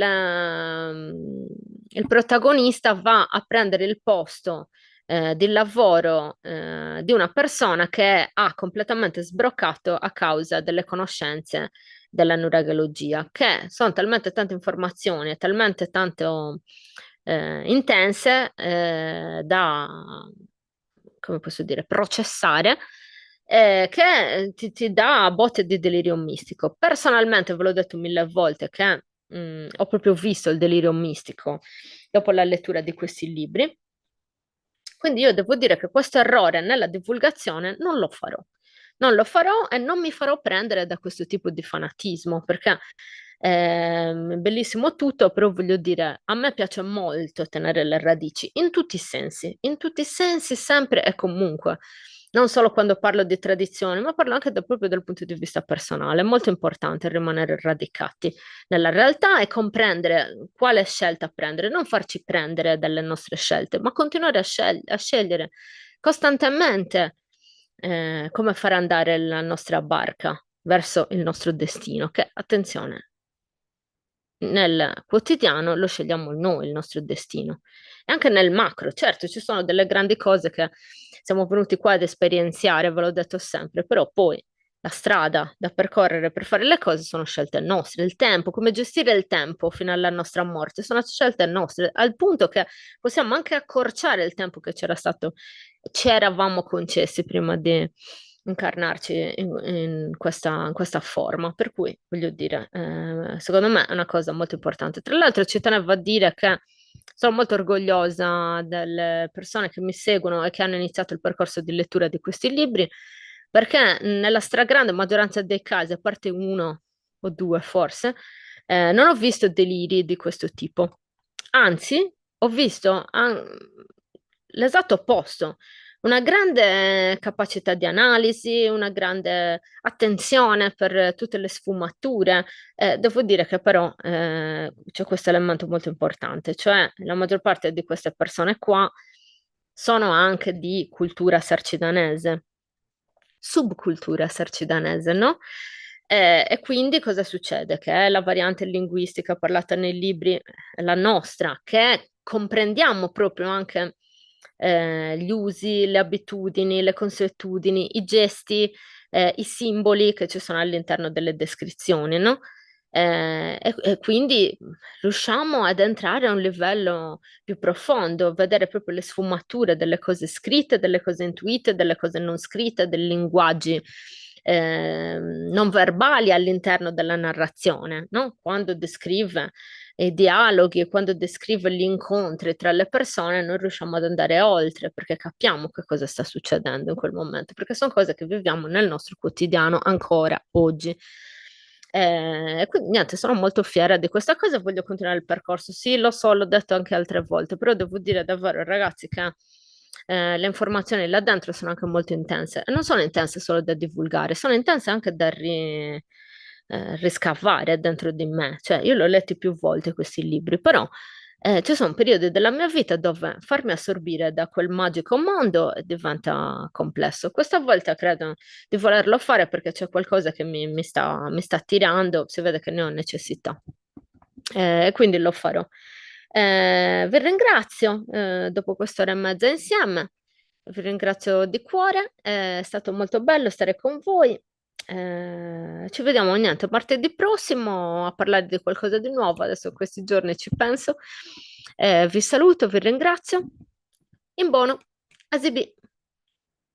protagonista va a prendere il posto del lavoro di una persona che ha completamente sbroccato a causa delle conoscenze della nuragalogia, che sono talmente tante informazioni, talmente tanto intense da, come posso dire, processare, che ti dà a botte di delirio mistico. Personalmente, ve l'ho detto mille volte che ho proprio visto il delirio mistico dopo la lettura di questi libri. Quindi io devo dire che questo errore nella divulgazione non lo farò. Non lo farò e non mi farò prendere da questo tipo di fanatismo, perché è bellissimo tutto, però voglio dire, a me piace molto tenere le radici in tutti i sensi, sempre e comunque. Non solo quando parlo di tradizione, ma parlo anche proprio dal punto di vista personale. È molto importante rimanere radicati nella realtà e comprendere quale scelta prendere, non farci prendere dalle nostre scelte, ma continuare a scegliere costantemente come far andare la nostra barca verso il nostro destino, che attenzione, nel quotidiano lo scegliamo noi il nostro destino. E anche nel macro, certo, ci sono delle grandi cose che siamo venuti qua ad esperienziare, ve l'ho detto sempre, però poi la strada da percorrere per fare le cose sono scelte nostre, il tempo, come gestire il tempo fino alla nostra morte, sono scelte nostre, al punto che possiamo anche accorciare il tempo che c'era stato, ci eravamo concessi prima di incarnarci in questa forma. Per cui, voglio dire, secondo me è una cosa molto importante. Tra l'altro, ci tenevo a dire che sono molto orgogliosa delle persone che mi seguono e che hanno iniziato il percorso di lettura di questi libri, perché nella stragrande maggioranza dei casi, a parte uno o due forse, non ho visto deliri di questo tipo. Anzi, ho visto l'esatto opposto, una grande capacità di analisi, una grande attenzione per tutte le sfumature. Devo dire che però c'è questo elemento molto importante, cioè la maggior parte di queste persone qua sono anche di cultura sarcidanese, subcultura sarcidanese, no? E quindi cosa succede? Che la variante linguistica parlata nei libri è la nostra, che comprendiamo proprio anche gli usi, le abitudini, le consuetudini, i gesti, i simboli che ci sono all'interno delle descrizioni, no? E quindi riusciamo ad entrare a un livello più profondo, vedere proprio le sfumature delle cose scritte, delle cose intuite, delle cose non scritte, dei linguaggi non verbali all'interno della narrazione, no? Quando descrive i dialoghi e quando descrive gli incontri tra le persone, noi riusciamo ad andare oltre perché capiamo che cosa sta succedendo in quel momento, perché sono cose che viviamo nel nostro quotidiano ancora oggi. Quindi niente, sono molto fiera di questa cosa e voglio continuare il percorso. Sì, lo so, l'ho detto anche altre volte, però devo dire davvero, ragazzi, che le informazioni là dentro sono anche molto intense e non sono intense solo da divulgare, sono intense anche da riscavare dentro di me. Cioè, io l'ho letti più volte questi libri, però ci sono periodi della mia vita dove farmi assorbire da quel magico mondo diventa complesso. Questa volta credo di volerlo fare perché c'è qualcosa che mi sta attirando, si vede che ne ho necessità. E quindi lo farò. Vi ringrazio dopo quest'ora e mezza insieme, vi ringrazio di cuore, è stato molto bello stare con voi. Ci vediamo niente martedì prossimo a parlare di qualcosa di nuovo. Adesso questi giorni ci penso. Vi saluto, vi ringrazio. In buono, Asibi.